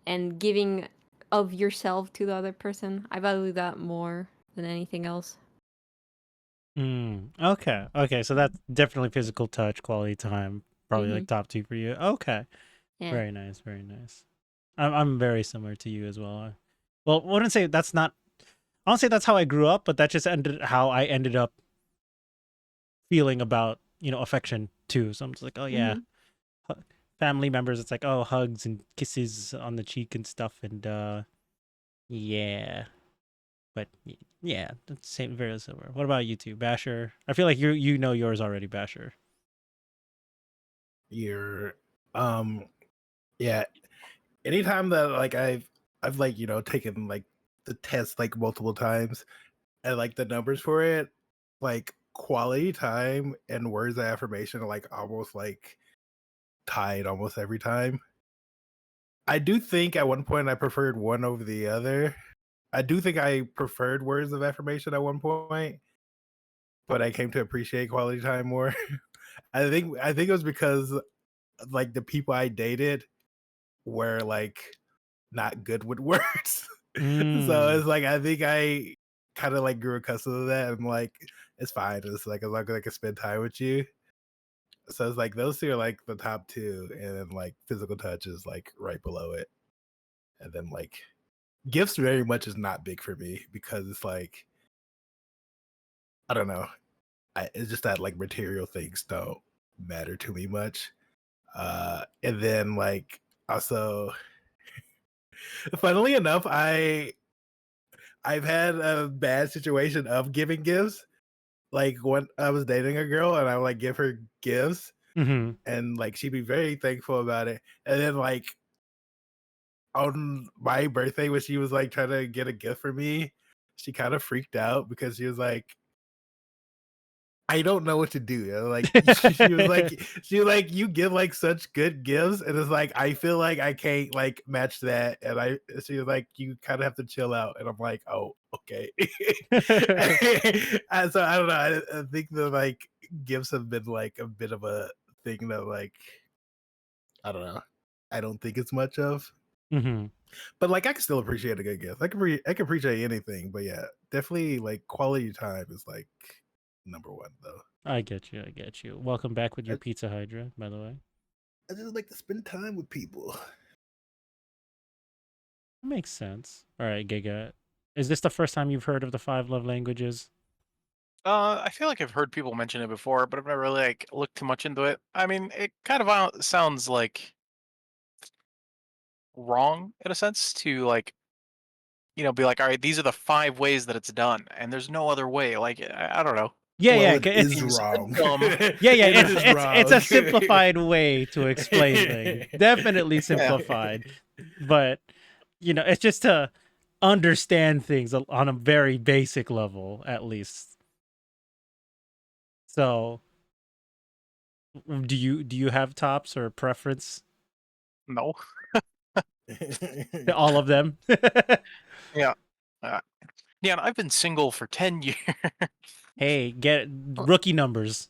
and giving of yourself to the other person. I value that more than anything else. Okay. Okay. So that's definitely physical touch, quality time, probably Mm-hmm. like top 2 for you. Okay. Yeah. Very nice. Very nice. I'm very similar to you as well. Well, I wouldn't say that's not. I don't say that's how I grew up, but that just ended how I ended up feeling about affection too. So I'm just like, oh yeah, Mm-hmm. hu- family members. It's like, oh, hugs and kisses on the cheek and stuff, and yeah. But yeah, that's same, very similar. What about you two, Basher? I feel like you know yours already, Basher. You're yeah. Anytime that like I've like, taken like the test like multiple times and like the numbers for it, like quality time and words of affirmation are like almost like tied almost every time. I do think at one point I preferred one over the other. I do think I preferred words of affirmation at one point, but I came to appreciate quality time more. I think it was because like the people I dated were like not good with words. So it's like I think I kind of like grew accustomed to that. I'm like, it's fine. It's like as long as I can spend time with you. So it's like those two are like the top two, and then like physical touch is like right below it. And then like gifts very much is not big for me because it's like I don't know. It's just that like material things don't matter to me much. And then like also funnily enough, I've had a bad situation of giving gifts. Like when I was dating a girl and I would like give her gifts and like she'd be very thankful about it. And then like on my birthday when she was like trying to get a gift for me, she kind of freaked out because she was like, I don't know what to do. Like she was like, you give like such good gifts, and it's like I feel like I can't like match that. And she was like, you kind of have to chill out. And I'm like, oh, okay. And so I don't know. I think the like gifts have been like a bit of a thing that like I don't know. I don't think it's much of. But like I can still appreciate a good gift. I can appreciate anything. But yeah, definitely like quality time is like number one though. I get you. Welcome back with your pizza Hydra, by the way. I just like to spend time with people. Makes sense. All right, Giga. Is this the first time you've heard of the 5 love languages? I feel like I've heard people mention it before, but I've never really like looked too much into it. I mean, it kind of sounds like wrong in a sense to like be like, all right, these are the 5 ways that it's done, and there's no other way. Like, I don't know. Yeah, it it's is wrong. It's a simplified way to explain things. Definitely simplified, but it's just to understand things on a very basic level, at least. So, do you have tops or preference? No. All of them. Yeah. Yeah, I've been single for 10 years. Hey, get rookie numbers.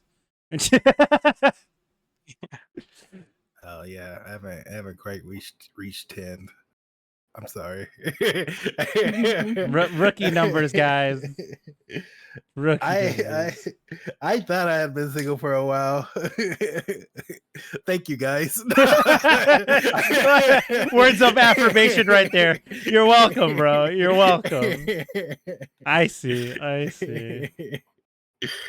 Oh yeah, I haven't quite reached 10. I'm sorry. Rookie numbers, guys. Rookie numbers. I thought I had been single for a while. Thank you, guys. Words of affirmation right there. You're welcome, bro. You're welcome. I see.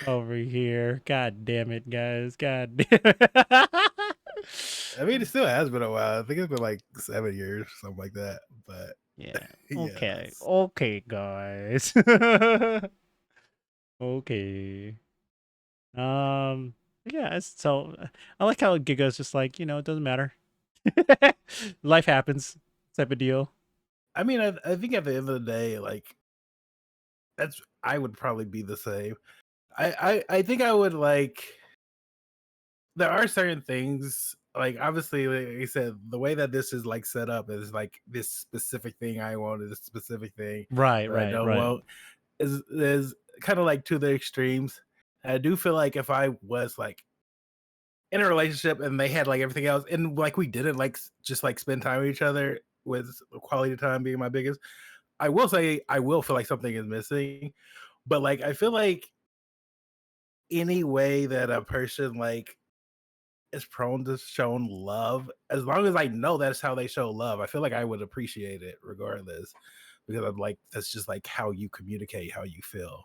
Over here. God damn it, guys. God damn it. I mean, it still has been a while. I think it's been like 7 years, something like that. But yeah. Okay. Yes. Okay, guys. Okay. Yeah, so I like how Giga's just like, it doesn't matter. Life happens type of deal. I mean, I think at the end of the day, like I would probably be the same. I think I would like there are certain things like obviously like I said, the way that this is like set up is like this specific thing I want is this specific thing Right. I don't want is kind of like to the extremes. I do feel like if I was like in a relationship and they had like everything else and like we didn't like just like spend time with each other with quality time being my biggest, I will say I will feel like something is missing. But like I feel like any way that a person like is prone to shown love, as long as I know that's how they show love, I feel like I would appreciate it regardless. Because I'm like, that's just like how you communicate, how you feel.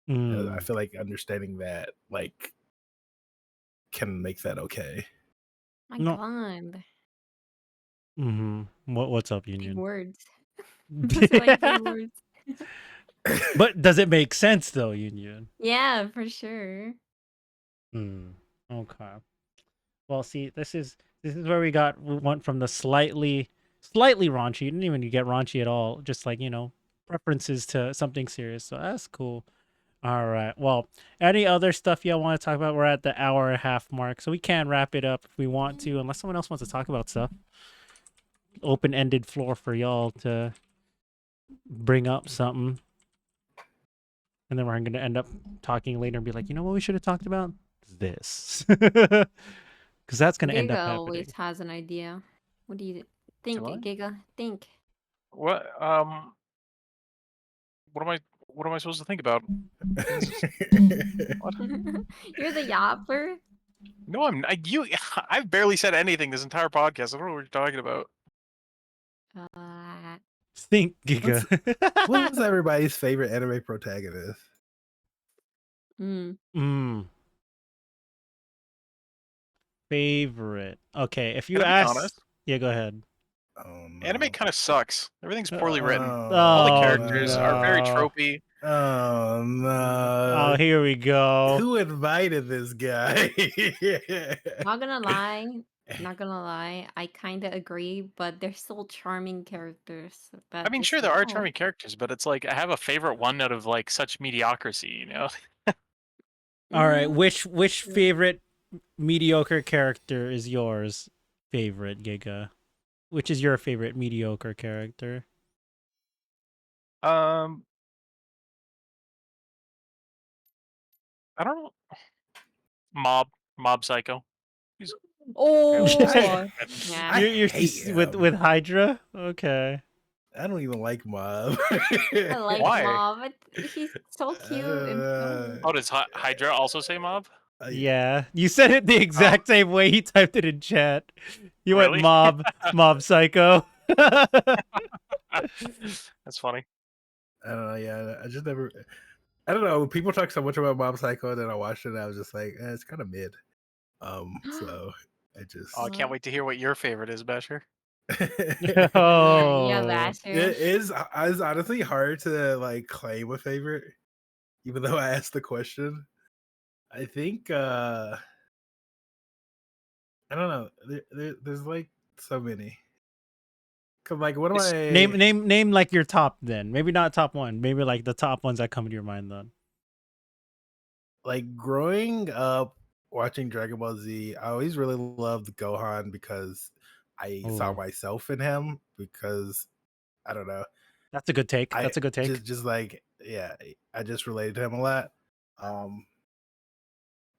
I feel like understanding that like can make that okay. My God. What's up, Yunyun? Big words. That's like big words. But does it make sense though, Yunyun? Yeah, for sure. Okay. Well, see, this is where we went from the slightly raunchy. You didn't even get raunchy at all. Just like preferences to something serious. So that's cool. All right. Well, any other stuff you want to talk about? We're at the hour and a half mark, so we can wrap it up if we want to, unless someone else wants to talk about stuff. Open-ended floor for y'all to bring up something. And then we're going to end up talking later and be like, you know what we should have talked about? this. Because that's going to end Giga up always happening. has an idea. What do you think, Do I? Giga? Think. What what am I supposed to think about? What? You're the yapper. No, I've barely said anything this entire podcast. I don't know what you're talking about. Think, Giga. What's everybody's favorite anime protagonist? Favorite. Okay, if you Can I be ask, honest? yeah, go ahead. Oh no. Anime kind of sucks. Everything's poorly written. Oh, All the Oh characters are very no! tropey. Oh no! Oh, here we go. Who invited this guy? Not gonna lie, I kind of agree, but they're still charming characters. I mean, sure, there are charming characters, but it's like I have a favorite one out of like such mediocrity, you know? All right, which favorite mediocre character is yours? Favorite, Giga? Which is your favorite mediocre character? I don't know. Mob Psycho. He's Oh, yeah. You're hate with Hydra? Okay. I don't even like Mob. I like Why? Mob. He's so cute and funny. Oh, does Hydra also say mob? Yeah, you said it the exact same way he typed it in chat. You went Really? mob psycho. That's funny. I don't know. Yeah, I just never. I don't know. People talk so much about Mob Psycho, and then I watched it, and I was just like, it's kind of mid. So I just. Oh, I can't wait to hear what your favorite is, Basher. Yeah, Oh, Basher. It is. It's honestly hard to like claim a favorite, even though I asked the question. I think. I don't know. There's like so many. Cause like, what am I name like your top then? Maybe not top one. Maybe like the top ones that come to your mind then. like growing up watching Dragon Ball Z? I always really loved Gohan because I saw myself in him. Because I don't know. That's a good take. That's a good take. Just like I just related to him a lot.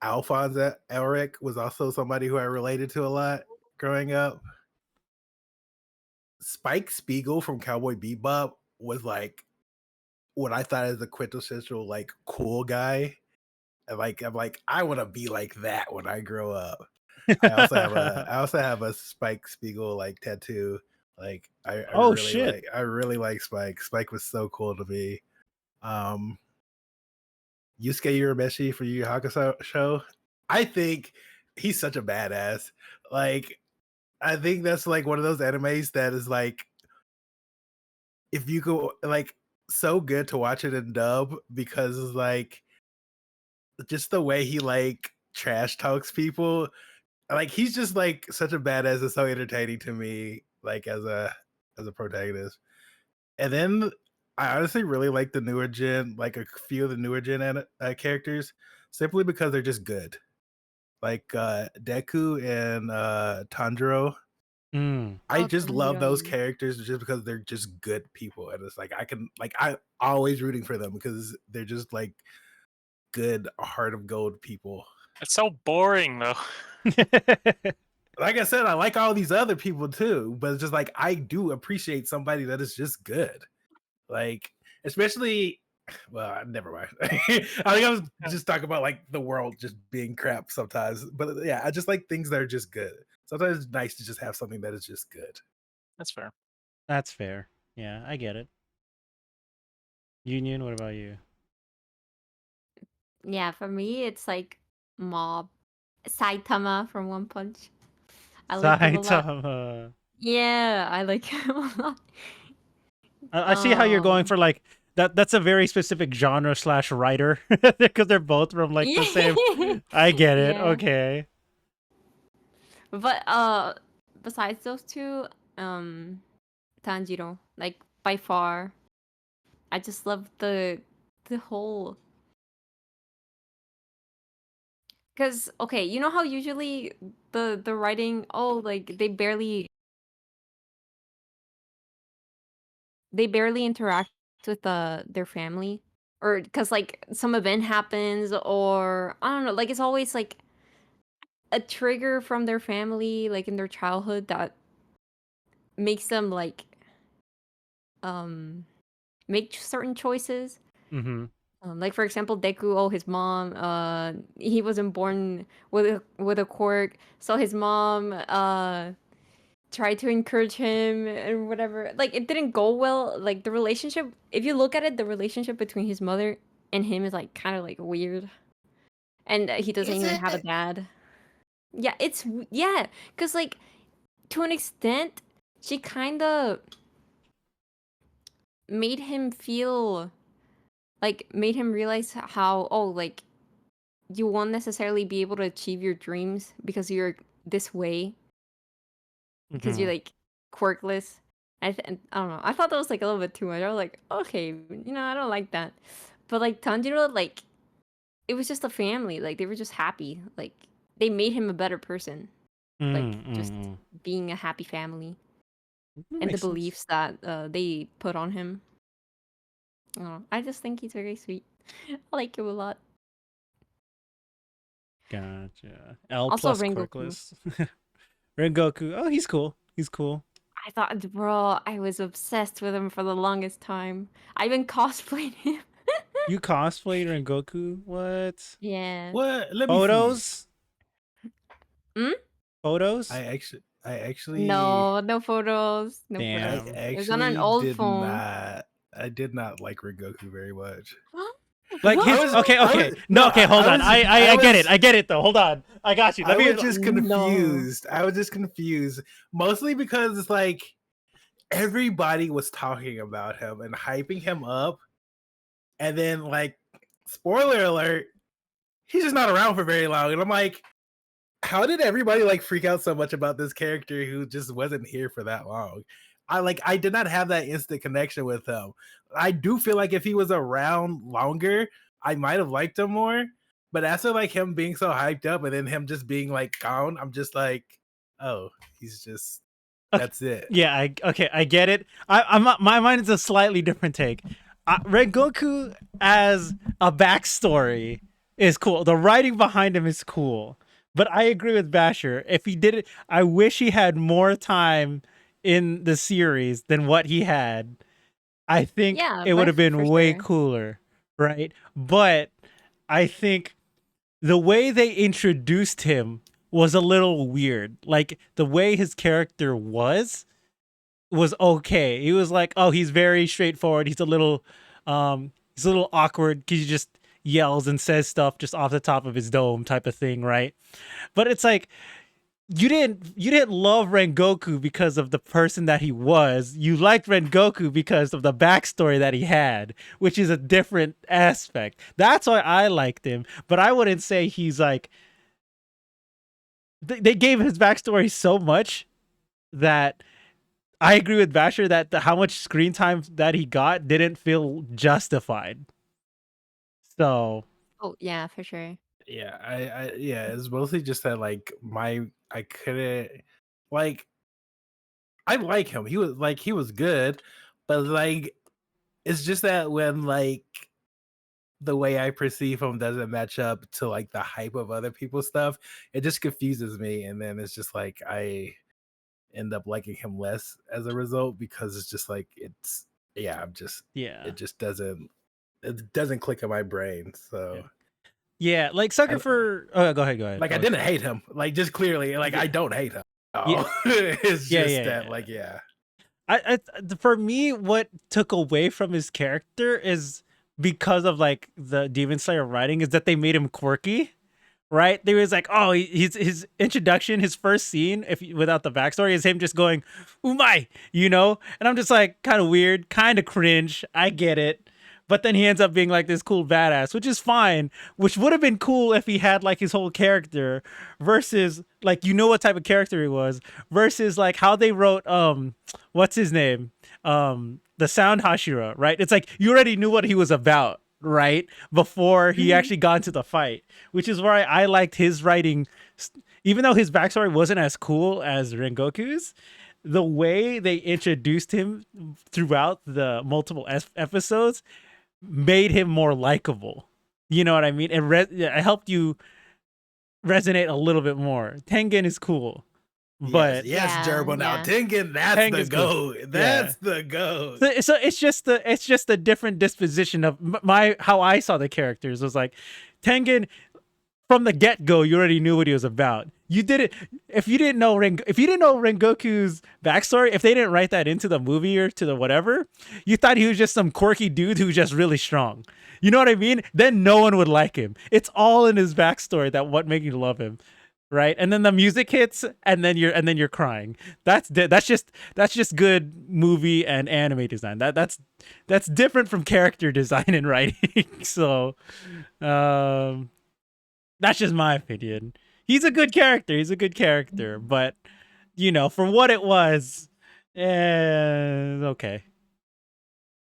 Alphonse Elric was also somebody who I related to a lot growing up. Spike Spiegel from Cowboy Bebop was like what I thought as a quintessential like cool guy. And like I'm like, I want to be like that when I grow up. I also have a Spike Spiegel like tattoo. Like I really like Spike. Spike was so cool to me. Yusuke Urameshi for Yu Yu Hakusho. I think he's such a badass. Like, I think that's like one of those animes that is like, if you go like so good to watch it in dub because it's like just the way he like trash talks people. Like he's just like such a badass and so entertaining to me, like as a protagonist. And then I honestly really like the newer gen, like a few of the newer gen characters, simply because they're just good. Like Deku and Tanjiro. I just love those characters just because they're just good people. And it's like I'm always rooting for them because they're just like good heart of gold people. It's so boring though. Like I said, I like all these other people too, but it's just like I do appreciate somebody that is just good. Like, especially, well, never mind. I think I was just talking about like the world just being crap sometimes. But yeah, I just like things that are just good. Sometimes it's nice to just have something that is just good. That's fair. That's fair. Yeah, I get it. Yunyun, what about you? Yeah, for me, it's like Mob. Saitama from One Punch. I like him a lot. Saitama. Yeah, I like him a lot. I see how you're going for like that. That's a very specific genre / writer because they're both from like the same. I get it. Yeah. Okay. But besides those two, Tanjiro, like by far, I just love the whole. Cause okay, you know how usually the writing, like they barely interact with their family. or because like some event happens, or I don't know, like it's always like a trigger from their family, like in their childhood, that makes them like make certain choices. Mm-hmm. Like for example, Deku, oh his mom, he wasn't born with a quirk, so his mom tried to encourage him and whatever. Like it didn't go well. Like the relationship, if you look at it, the relationship between his mother and him is like kind of like weird, and he doesn't Is even it? have a dad. Yeah, yeah, because like to an extent, she kind of made him feel like made him realize how, oh, like you won't necessarily be able to achieve your dreams because you're this way, because you're Mm-hmm. like quirkless. I don't know. I thought that was like a little bit too much. I was like, okay, I don't like that. But like Tanjiro, like it was just a family. Like they were just happy. Like they made him a better person. Like just Mm-hmm. being a happy family, That and the makes sense. beliefs that they put on him. I don't know. I just think he's very sweet. I like him a lot. Gotcha. L Also plus Rengoku. quirkless. Rengoku. Oh, he's cool. He's cool. I thought, bro, I was obsessed with him for the longest time. I even cosplayed him. You cosplayed Rengoku? What? Yeah. What? Let me see. Photos? Hmm? Photos? I actually, No, no photos. No I photos. Damn. It was on an actually old did phone. not. I did not like Rengoku very much. Like I his What? was, okay, I okay. was no, No, okay, hold on. I I get it. was, I get it though. Hold on. I got you. Let I me was just No. confused. I was just confused, mostly because it's like everybody was talking about him and hyping him up, and then like, spoiler alert, he's just not around for very long, and I'm like, how did everybody like freak out so much about this character who just wasn't here for that long? I did not have that instant connection with him. I do feel like if he was around longer, I might have liked him more. But after like him being so hyped up and then him just being like gone, I'm just like, oh, he's just Okay. that's it. Yeah, I get it. My mind is a slightly different take. Rengoku as a backstory is cool. The writing behind him is cool. But I agree with Basher. If he did it, I wish he had more time in the series than what he had. I think Yeah, it would but have for been way sure. cooler, right? But I think the way they introduced him was a little weird. Like the way his character was okay. He was like, oh, he's very straightforward. He's a little awkward because he just yells and says stuff just off the top of his dome type of thing, right? But it's like you didn't love Rengoku because of the person that he was. You liked Rengoku because of the backstory that he had, which is a different aspect. That's why I liked him. But I wouldn't say he's like they gave his backstory so much that I agree with Basher that how much screen time that he got didn't feel justified. So Oh, yeah, for sure. Yeah, yeah, it's mostly just that like I couldn't like I like him. He was good, but like it's just that when like the way I perceive him doesn't match up to like the hype of other people's stuff, it just confuses me. And then it's just like I end up liking him less as a result because it's just like it's yeah, I'm just yeah, it doesn't click in my brain. yeah, So yeah. Like Sucker I for. Oh, go ahead, go ahead. like I didn't hate him. Like just clearly, like I Yeah, don't hate him. yeah, Oh, it's yeah, just yeah, that yeah. like yeah. For me, what took away from his character is because of like the Demon Slayer writing is that they made him quirky, right? They was like, oh, his introduction, his first scene, without the backstory, is him just going, "Umai," and I'm just like, kind of weird, kind of cringe. I get it, but then he ends up being like this cool badass, which is fine. Which would have been cool if he had like his whole character, versus like what type of character he was, versus like how they wrote what's his name, the Sound Hashira, right? It's like you already knew what he was about, right, before he Mhm. actually got into the fight, which is why I liked his writing. Even though his backstory wasn't as cool as Rengoku's, the way they introduced him throughout the multiple episodes made him more likable. You know what I mean? It helped you resonate a little bit more. Tengen is cool, but yes, Gerbil. Now Tengen, that's the Tengen's cool. goat. That's the goat. So it's just a different disposition of how I saw the characters. It was like Tengen from the get go. You already knew what he was about. You did it. If you didn't know Rengoku's backstory, if they didn't write that into the movie or to the whatever, you thought he was just some quirky dude who's just really strong. You know what I mean? Then no one would like him. It's all in his backstory that what made you love him, right? And then the music hits, and then you're crying. That's just good movie and anime design. That's different from character design and writing. So, that's just my opinion. He's a good character, but for what it was, okay.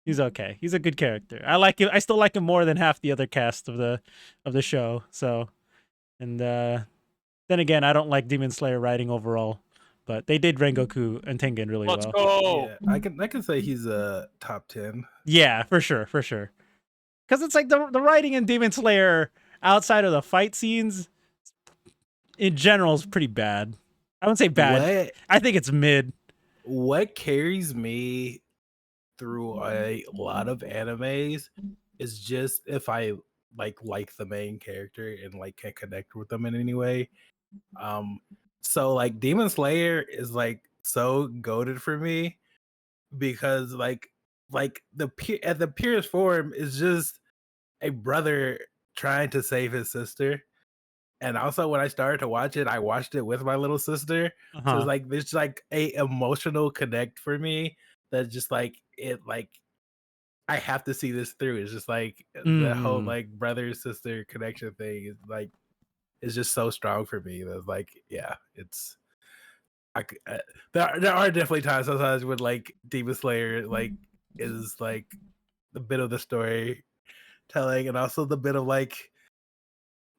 He's okay. He's a good character. I like him. I still like him more than half the other cast of the show. So, and then again, I don't like Demon Slayer writing overall, but they did Rengoku and Tengen really well. Let's go. Yeah, I can say he's a top 10. Yeah, for sure. Because it's like the writing in Demon Slayer outside of the fight scenes in general is pretty bad. I wouldn't say bad. I think it's mid. What carries me through a lot of animes is just if I like the main character and like can connect with them in any way. So like Demon Slayer is like so goated for me because like the at the purest form is just a brother trying to save his sister. And also when I started to watch it, I watched it with my little sister. So it's like there's like a emotional connect for me that just like it like I have to see this through. It's just like the whole like brother sister connection thing is like it's just so strong for me. That's like it's there are definitely times sometimes when like Demon Slayer like is like the bit of the story telling and also the bit of like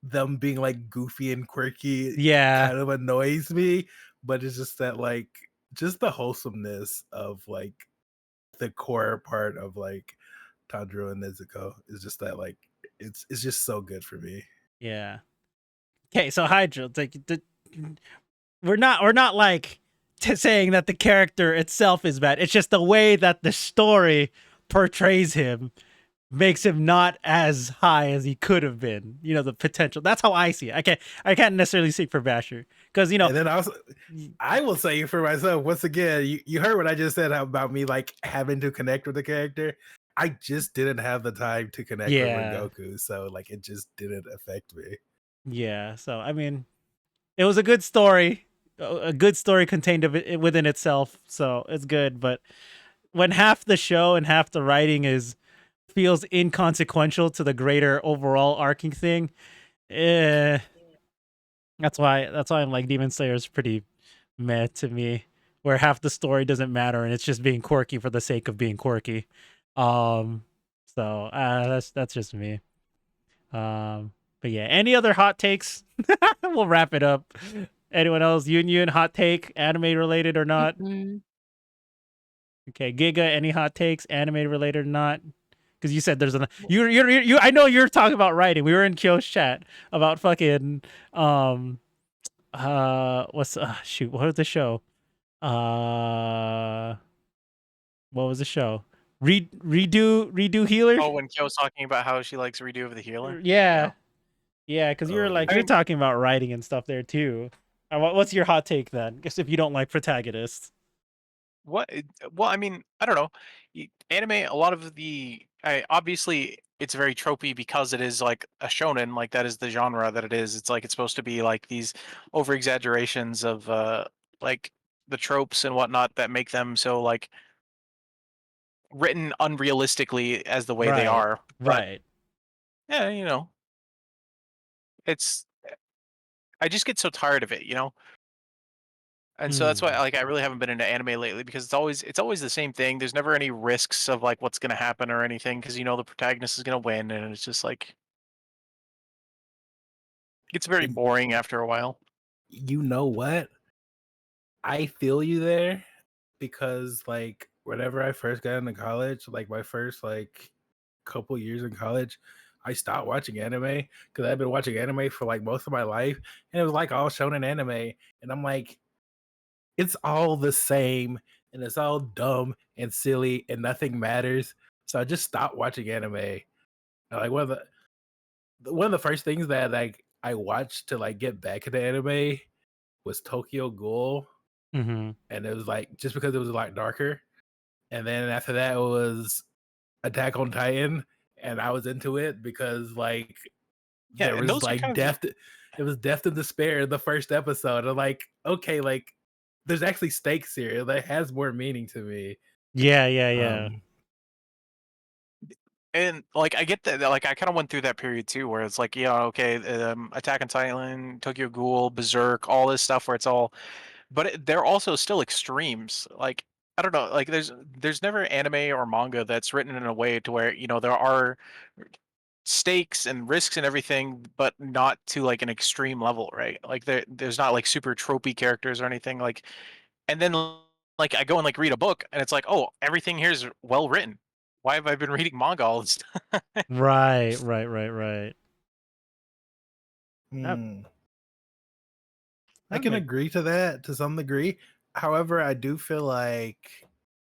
them being like goofy and quirky kind of annoys me, but it's just that like just the wholesomeness of like the core part of like Tanjiro and Nezuko is just that like it's just so good for me. Yeah. Okay, so Hydra, like we're not like saying that the character itself is bad. It's just the way that the story portrays him makes him not as high as he could have been. The potential. That's how I see it. I can't necessarily speak for Basher because And then also, I will say for myself once again. You heard what I just said about me like having to connect with the character. I just didn't have the time to connect with Rengoku, so like it just didn't affect me. Yeah. So I mean, it was a good story, a good story contained of it within itself. So it's good. But when half the show and half the writing feels inconsequential to the greater overall arcing thing, that's why I'm like Demon Slayer is pretty meh to me, where half the story doesn't matter and it's just being quirky for the sake of being quirky. So that's just me. But yeah, any other hot takes? We'll wrap it up. Anyone else? Yunyun, hot take, anime related or not? Okay, Giga, any hot takes, anime related or not? Because you said there's you. I know you're talking about writing. We were in Kyo's chat about fucking what's shoot, what was the show? What was the show? Redo Healer? Oh, when Kyo was talking about how she likes Redo of the Healer? Yeah. Yeah, because you're like you're talking about writing and stuff there too. What's your hot take then? Guess if you don't like protagonists. What? Well, I mean, I don't know. Anime, a lot of obviously it's very tropey because it is like a shonen, like that is the genre that it is. It's like it's supposed to be like these over exaggerations of like the tropes and whatnot that make them so like written unrealistically as the way they are. Right. Yeah, it's I just get so tired of it, And so that's why like I really haven't been into anime lately because it's always the same thing. There's never any risks of like what's going to happen or anything because the protagonist is going to win and it's just like it's very boring after a while. You know what? I feel you there because like whenever I first got into college, like my first like couple years in college, I stopped watching anime because I've been watching anime for like most of my life, and it was like all shonen anime, and I'm like, it's all the same, and it's all dumb and silly, and nothing matters. So I just stopped watching anime. Like one of the first things that like I watched to like get back into anime was Tokyo Ghoul, Mm-hmm. and it was like just because it was a lot darker. And then after that was Attack on Titan, and I was into it because like Yeah, there and was those are like kind of death. It was death and despair in the first episode. I'm like, okay, like there's actually stakes here. That has more meaning to me. Yeah. and like I get that like I kind of went through that period too where it's like okay, Attack on Titan, Tokyo Ghoul, Berserk, all this stuff where it's all, but they're also still extremes. Like I don't know, like there's never anime or manga that's written in a way to where there are stakes and risks and everything, but not to like an extreme level, right? Like there's not like super tropey characters or anything like, and then like I go and like read a book and it's like, oh, everything here is well written. Why have I been reading manga all this time? Right. That, Hmm. I that can make agree to that to some degree. However, I do feel like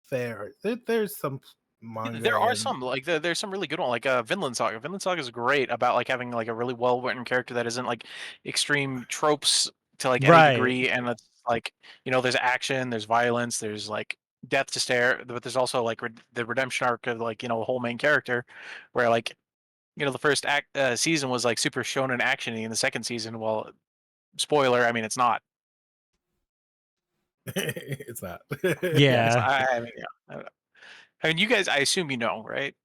there's some There manga are and some like there's some really good one like Vinland Saga. Vinland Saga is great about like having like a really well written character that isn't like extreme tropes to like any right. degree, and it's like there's action, there's violence, there's like death to stare, but there's also like the redemption arc of like the whole main character, where like the first season was like super shonen actiony, and the second season, well, spoiler, I mean it's not. it's not. Yeah, it's Yeah. I mean yeah. I mean you guys, I assume right?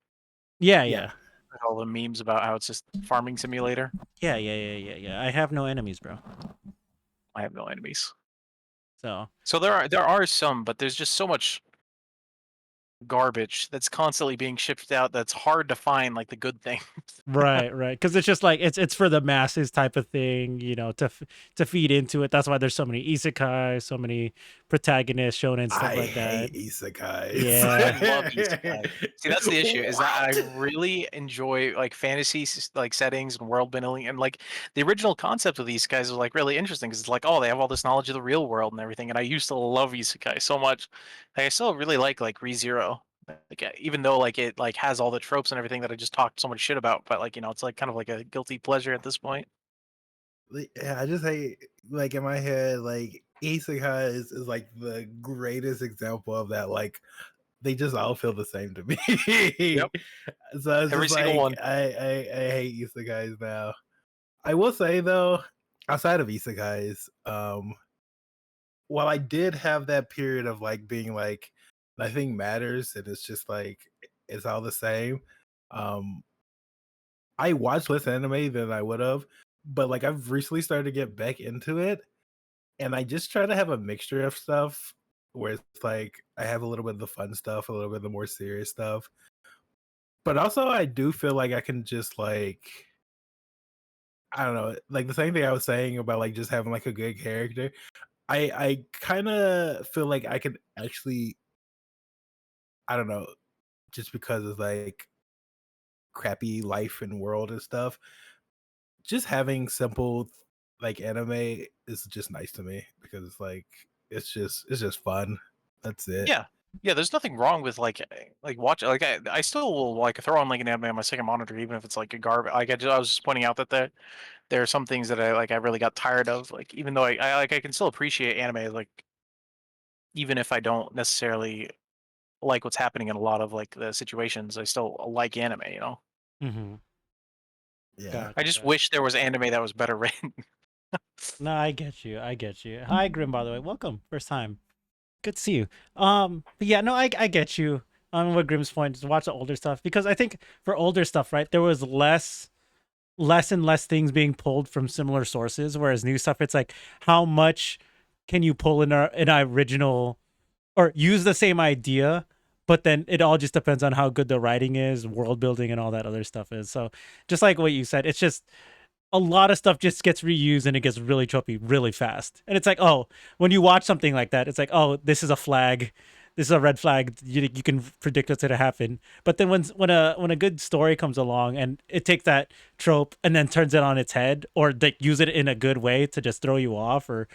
Yeah. Yeah. Yeah. Like all the memes about how it's just farming simulator. Yeah. I have no enemies, bro. I have no enemies. So So there are some, but there's just so much garbage that's constantly being shipped out that's hard to find like the good things. right. Because it's just like it's for the masses type of thing, to feed into it. That's why there's so many isekai, so many protagonists shown and stuff I like that. hate isekais. I Yeah. love isekai. See, that's the issue is that I What? really enjoy like fantasy like settings and world building, and like the original concept of these guys was like really interesting because it's like, oh, they have all this knowledge of the real world and everything, and I used to love isekai so much. Like, I still really like ReZero. Like even though like it like has all the tropes and everything that I just talked so much shit about, but like it's like kind of like a guilty pleasure at this point. Yeah, I just hate like in my head, like isekai is like the greatest example of that. Like they just all feel the same to me. Yep, So it's every just single like one. I hate isekais now. I will say though, outside of isekais, while I did have that period of like being like nothing matters and it's just like it's all the same. Um, I watched less anime than I would have, but like I've recently started to get back into it, and I just try to have a mixture of stuff where it's like I have a little bit of the fun stuff, a little bit of the more serious stuff. But also I do feel like I can just like I don't know, like the same thing I was saying about like just having like a good character. I kind of feel like I can actually I don't know, just because of like crappy life and world and stuff. Just having simple like anime is just nice to me because it's like it's just fun. That's it. Yeah. Yeah, there's nothing wrong with like watch like I still will like throw on like an anime on my second monitor even if it's like a garbage. Like I was just pointing out that there are some things that I really got tired of. Like even though I like I can still appreciate anime like even if I don't necessarily like what's happening in a lot of like the situations, I still like anime. Mm-hmm. Yeah. I just wish there was anime that was better written. No, I get you. Hi, Grim. By the way, welcome. First time. Good to see you. But yeah, no, I get you on what Grim's point is. Watch the older stuff because I think for older stuff, right, there was less and less things being pulled from similar sources, whereas new stuff, it's like how much can you pull in our original or use the same idea, but then it all just depends on how good the writing is, world building, and all that other stuff is. So just like what you said, it's just a lot of stuff just gets reused and it gets really tropey really fast. And it's like, oh, when you watch something like that, it's like, oh, this is a flag. this is a red flag. You can predict what's gonna happen. But then when a good story comes along and it takes that trope and then turns it on its head, or they use it in a good way to just throw you off, or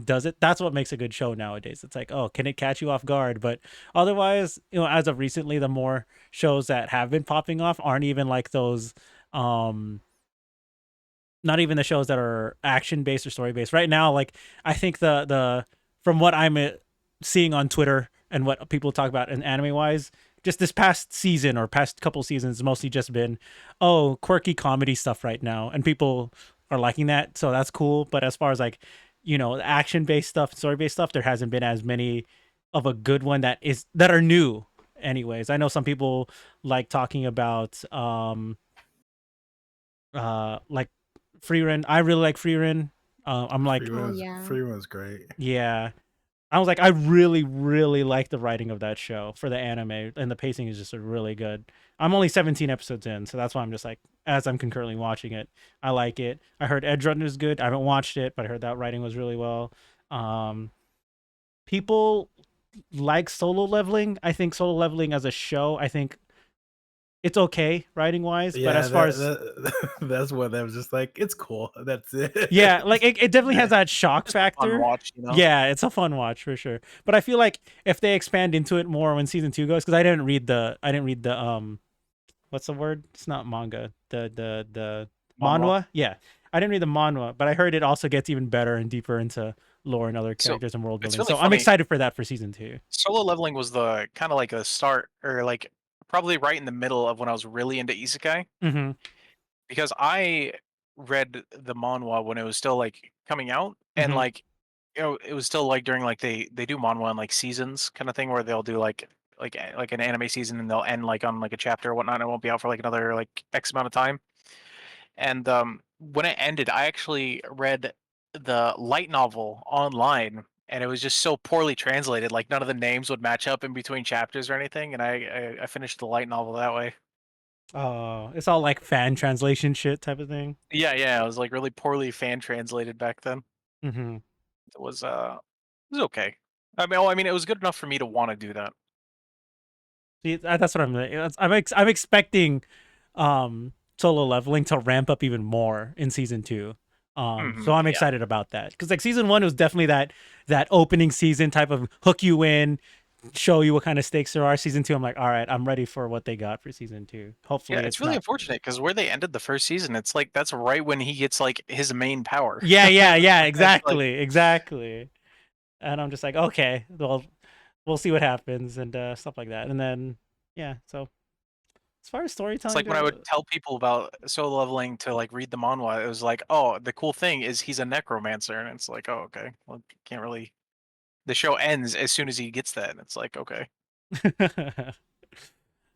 does it? That's what makes a good show nowadays. It's like, oh, can it catch you off guard? But otherwise, as of recently, the more shows that have been popping off aren't even like those. Not even the shows that are action based or story based. Right now, like I think the from what I'm seeing on Twitter and what people talk about in anime wise, just this past season or past couple seasons, mostly just been quirky comedy stuff right now, and people are liking that, so that's cool. But as far as like action based stuff, story based stuff, there hasn't been as many of a good one that are new. Anyways, I know some people like talking about like Freerun. I really like Freerun. I'm like, Freerun's great. Yeah, I was like, I really, really like the writing of that show for the anime, and the pacing is just really good. I'm only 17 episodes in, so that's why I'm just like, as I'm concurrently watching it, I like it. I heard Edge Runner is good. I haven't watched it, but I heard that writing was really well. People like Solo Leveling. I think Solo Leveling as a show, I think it's okay writing wise, but as far as that's what I was just like, it's cool. That's it. Yeah, like it definitely has that shock factor. Fun watch, Yeah, it's a fun watch for sure. But I feel like if they expand into it more when season 2 goes, because I didn't read the what's the word? It's not manga. The manhwa. Yeah, I didn't read the manhwa, but I heard it also gets even better and deeper into lore and other characters and world building. Really so funny. I'm excited for that for season 2. Solo Leveling was the kind of like a start, or like probably right in the middle of when I was really into isekai. Mm-hmm. Because I read the manhwa when it was still like coming out, and like it was still like during like they do manhwa in like seasons kind of thing, where they'll do like an anime season, and they'll end like on like a chapter or whatnot, and it won't be out for like another like X amount of time. And when it ended, I actually read the light novel online, and it was just so poorly translated. Like none of the names would match up in between chapters or anything, and I finished the light novel that way. Oh, it's all like fan translation shit type of thing. Yeah, it was like really poorly fan translated back then. Mm-hmm. It was okay. I mean, it was good enough for me to want to do that. See, that's what I'm expecting Solo Leveling to ramp up even more in season 2. So I'm excited about that, because like season 1 was definitely that opening season type of hook you in, show you what kind of stakes there are. Season 2, I'm like, all right, I'm ready for what they got for season 2. Hopefully, it's really unfortunate because where they ended the first season, it's like that's right when he gets like his main power. Yeah, exactly. And I'm just like, okay, well, we'll see what happens and stuff like that. And then yeah, so as far as storytelling, It's like when I would tell people about Solo Leveling to like read the manhwa, it was like, oh, the cool thing is he's a necromancer, and it's like, oh, okay, well, can't really. The show ends as soon as he gets that, and it's like, okay.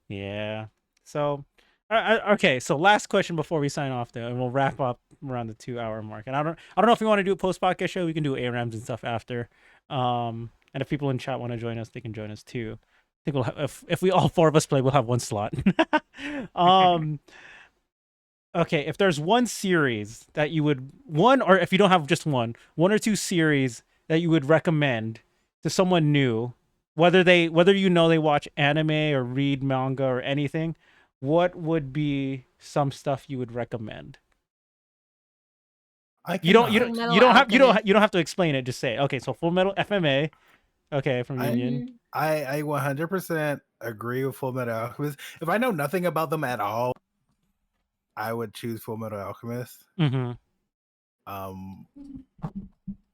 Yeah. So, okay. So, last question before we sign off, though, and we'll wrap up around the 2 hour mark. And I don't know if we want to do a post podcast show. We can do ARAMs and stuff after. And if people in chat want to join us, they can join us too. I think we'll have, if we all 4 of us play, we'll have 1 slot. Okay. If there's one series that you would or if you don't have just one or 2 series that you would recommend to someone new, whether they watch anime or read manga or anything, what would be some stuff you would recommend? You don't have to explain it. Just say it. Okay, so Full Metal FMA. Okay, from Yunyun. I 100% agree with Full Metal Alchemist. If I know nothing about them at all, I would choose Full Metal Alchemist. Mm-hmm.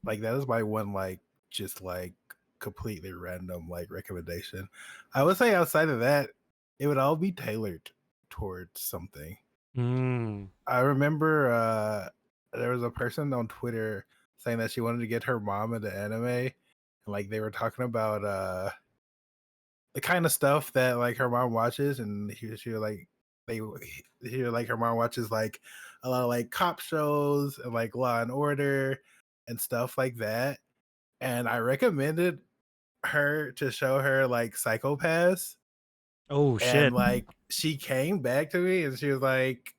Like that is my one just completely random recommendation. I would say outside of that, it would all be tailored towards something. I remember there was a person on Twitter saying that she wanted to get her mom into anime, and they were talking about the kind of stuff that her mom watches, and she was like her mom watches a lot of cop shows and Law and Order and stuff like that. And I recommended her to show her Psychopaths. Oh shit. And she came back to me and she was like,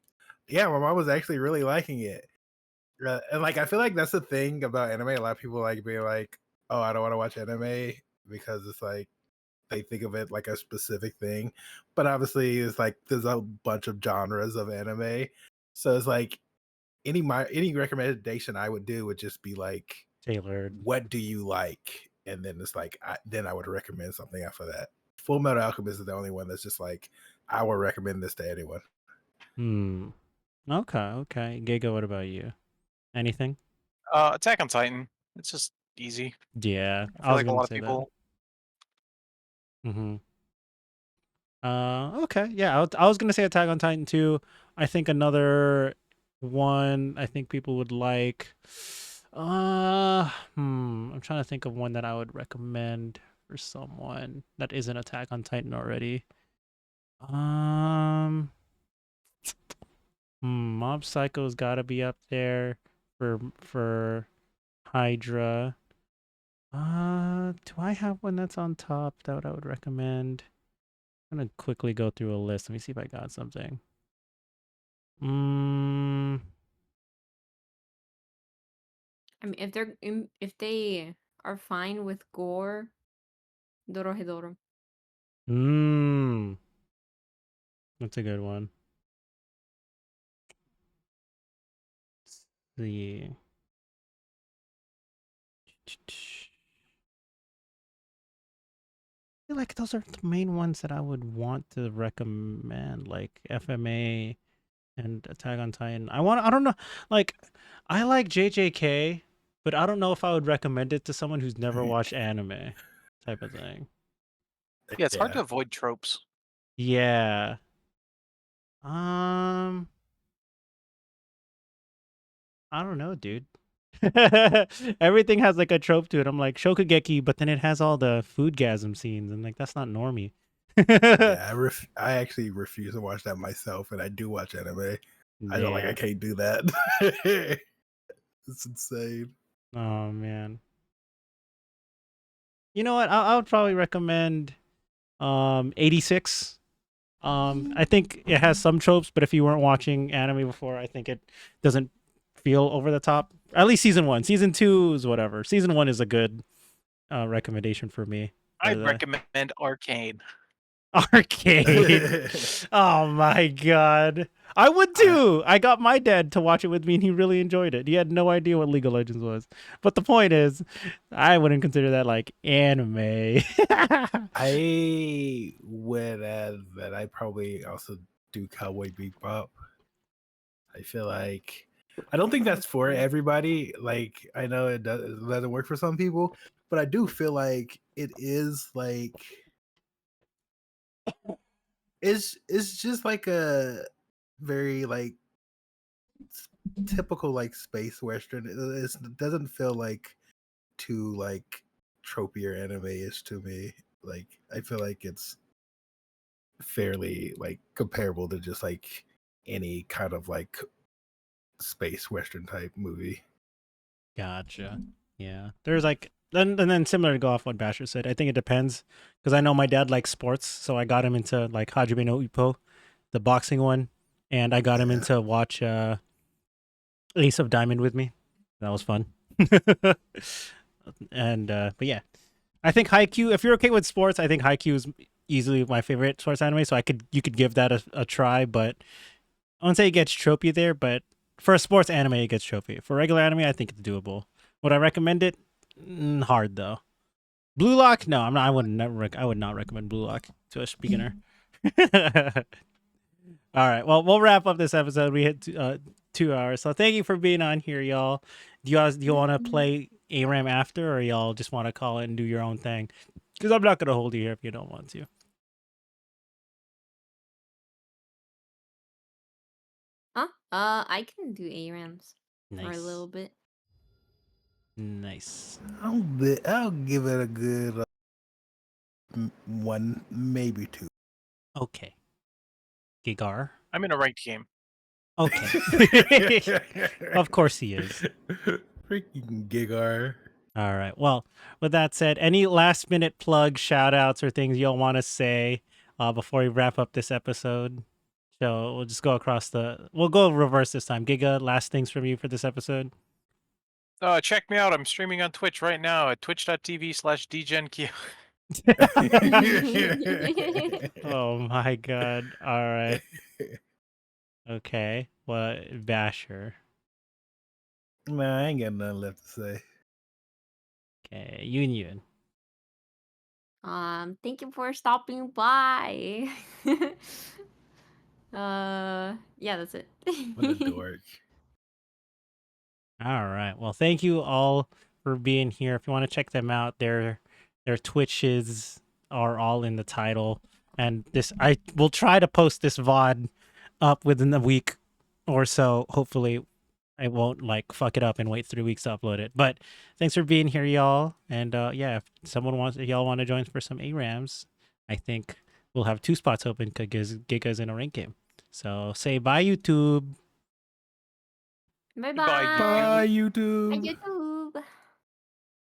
yeah, my mom was actually really liking it. And I feel like that's the thing about anime. A lot of people being like, oh, I don't want to watch anime because it's they think of it like a specific thing. But obviously, it's like there's a bunch of genres of anime, so it's like any recommendation I would do would just be like tailored. What do you like? And then it's like then I would recommend something after that. Full Metal Alchemist is the only one that's just like I would recommend this to anyone. Okay. Giga, what about you? Anything? Attack on Titan. It's just easy. Yeah, I I feel was like a gonna lot of say that. people. Okay. Yeah, I was gonna say Attack on Titan too. I think another one I think people would like. I'm trying to think of one that I would recommend for someone that isn't Attack on Titan already. Mob Psycho's got to be up there for Hydra. Do I have one that's on top that I would recommend? I'm gonna quickly go through a list. Let me see if I got something. I mean, if they are fine with gore, Dorohedoro. That's a good one. Let's see. I feel like those are the main ones that I would want to recommend, like FMA and Attack on Titan. I don't know, like I like JJK, but I don't know if I would recommend it to someone who's never watched anime, type of thing. Yeah, it's hard to avoid tropes. Yeah. I don't know, dude. Everything has like a trope to it. I'm like Shokugeki, but then it has all the foodgasm scenes, and like that's not normie. Yeah, I actually refuse to watch that myself, and I do watch anime. I don't like. I can't do that. It's insane. Oh man. You know what? I would probably recommend 86. I think it has some tropes, but if you weren't watching anime before, I think it doesn't feel over the top. At least season 1. Season 2 is whatever. Season 1 is a good recommendation for me. I'd recommend Arcane. Arcade. Oh my god. I would too. I got my dad to watch it with me and he really enjoyed it. He had no idea what League of Legends was. But the point is, I wouldn't consider that like anime. I would add that I probably also do Cowboy Bebop. I feel like I don't think that's for everybody. Like I know it doesn't work for some people, but I do feel like it is like it's just like a very like typical like space western. It doesn't feel like too like tropey or anime-ish to me. Like I feel like it's fairly like comparable to just like any kind of like space western type movie. Gotcha. Yeah. There's like and then similar to go off what Basher said, I think it depends because I know my dad likes sports, so I got him into like Hajime no Ippo, the boxing one, and I got him into watch Ace of Diamond with me. That was fun. And but yeah, I think Haikyuu. If you're okay with sports, I think Haikyuu is easily my favorite sports anime. So you could give that a try. But I wouldn't say it gets tropey there. But for a sports anime, it gets tropey. For regular anime, I think it's doable. Would I recommend it? Hard though. Blue Lock? No, I'm not. I would never. I would not recommend Blue Lock to a beginner. All right. Well, we'll wrap up this episode. We hit 2 hours. So thank you for being on here, y'all. Do you want to play ARAM after, or y'all just want to call it and do your own thing? Because I'm not gonna hold you here if you don't want to. I can do ARAMs Nice. for a little bit. Nice. I'll give it a good 1, maybe 2. Okay. Gigar. I'm in a ranked game. Okay. Of course he is. Freaking Gigar. All right. Well, with that said, any last minute plugs, shout outs, or things you'll want to say before we wrap up this episode? So we'll just go across we'll go reverse this time. Giga, last things from you for this episode? Check me out. I'm streaming on Twitch right now at twitch.tv/dgenq. Oh my god. All right. Okay. What Basher? Nah, I ain't got nothing left to say. Okay. Yunyun. Thank you for stopping by. Yeah, that's it. What a dork. All right. Well, thank you all for being here. If you want to check them out, their Twitches are all in the title. And this, I will try to post this VOD up within a week or so. Hopefully, I won't like fuck it up and wait 3 weeks to upload it. But thanks for being here, y'all. And yeah, if y'all want to join for some ARAMs, I think we'll have 2 spots open because Giga's in a rank game. So say bye, YouTube. Bye Goodbye, bye. Bye, Bye, YouTube. YouTube.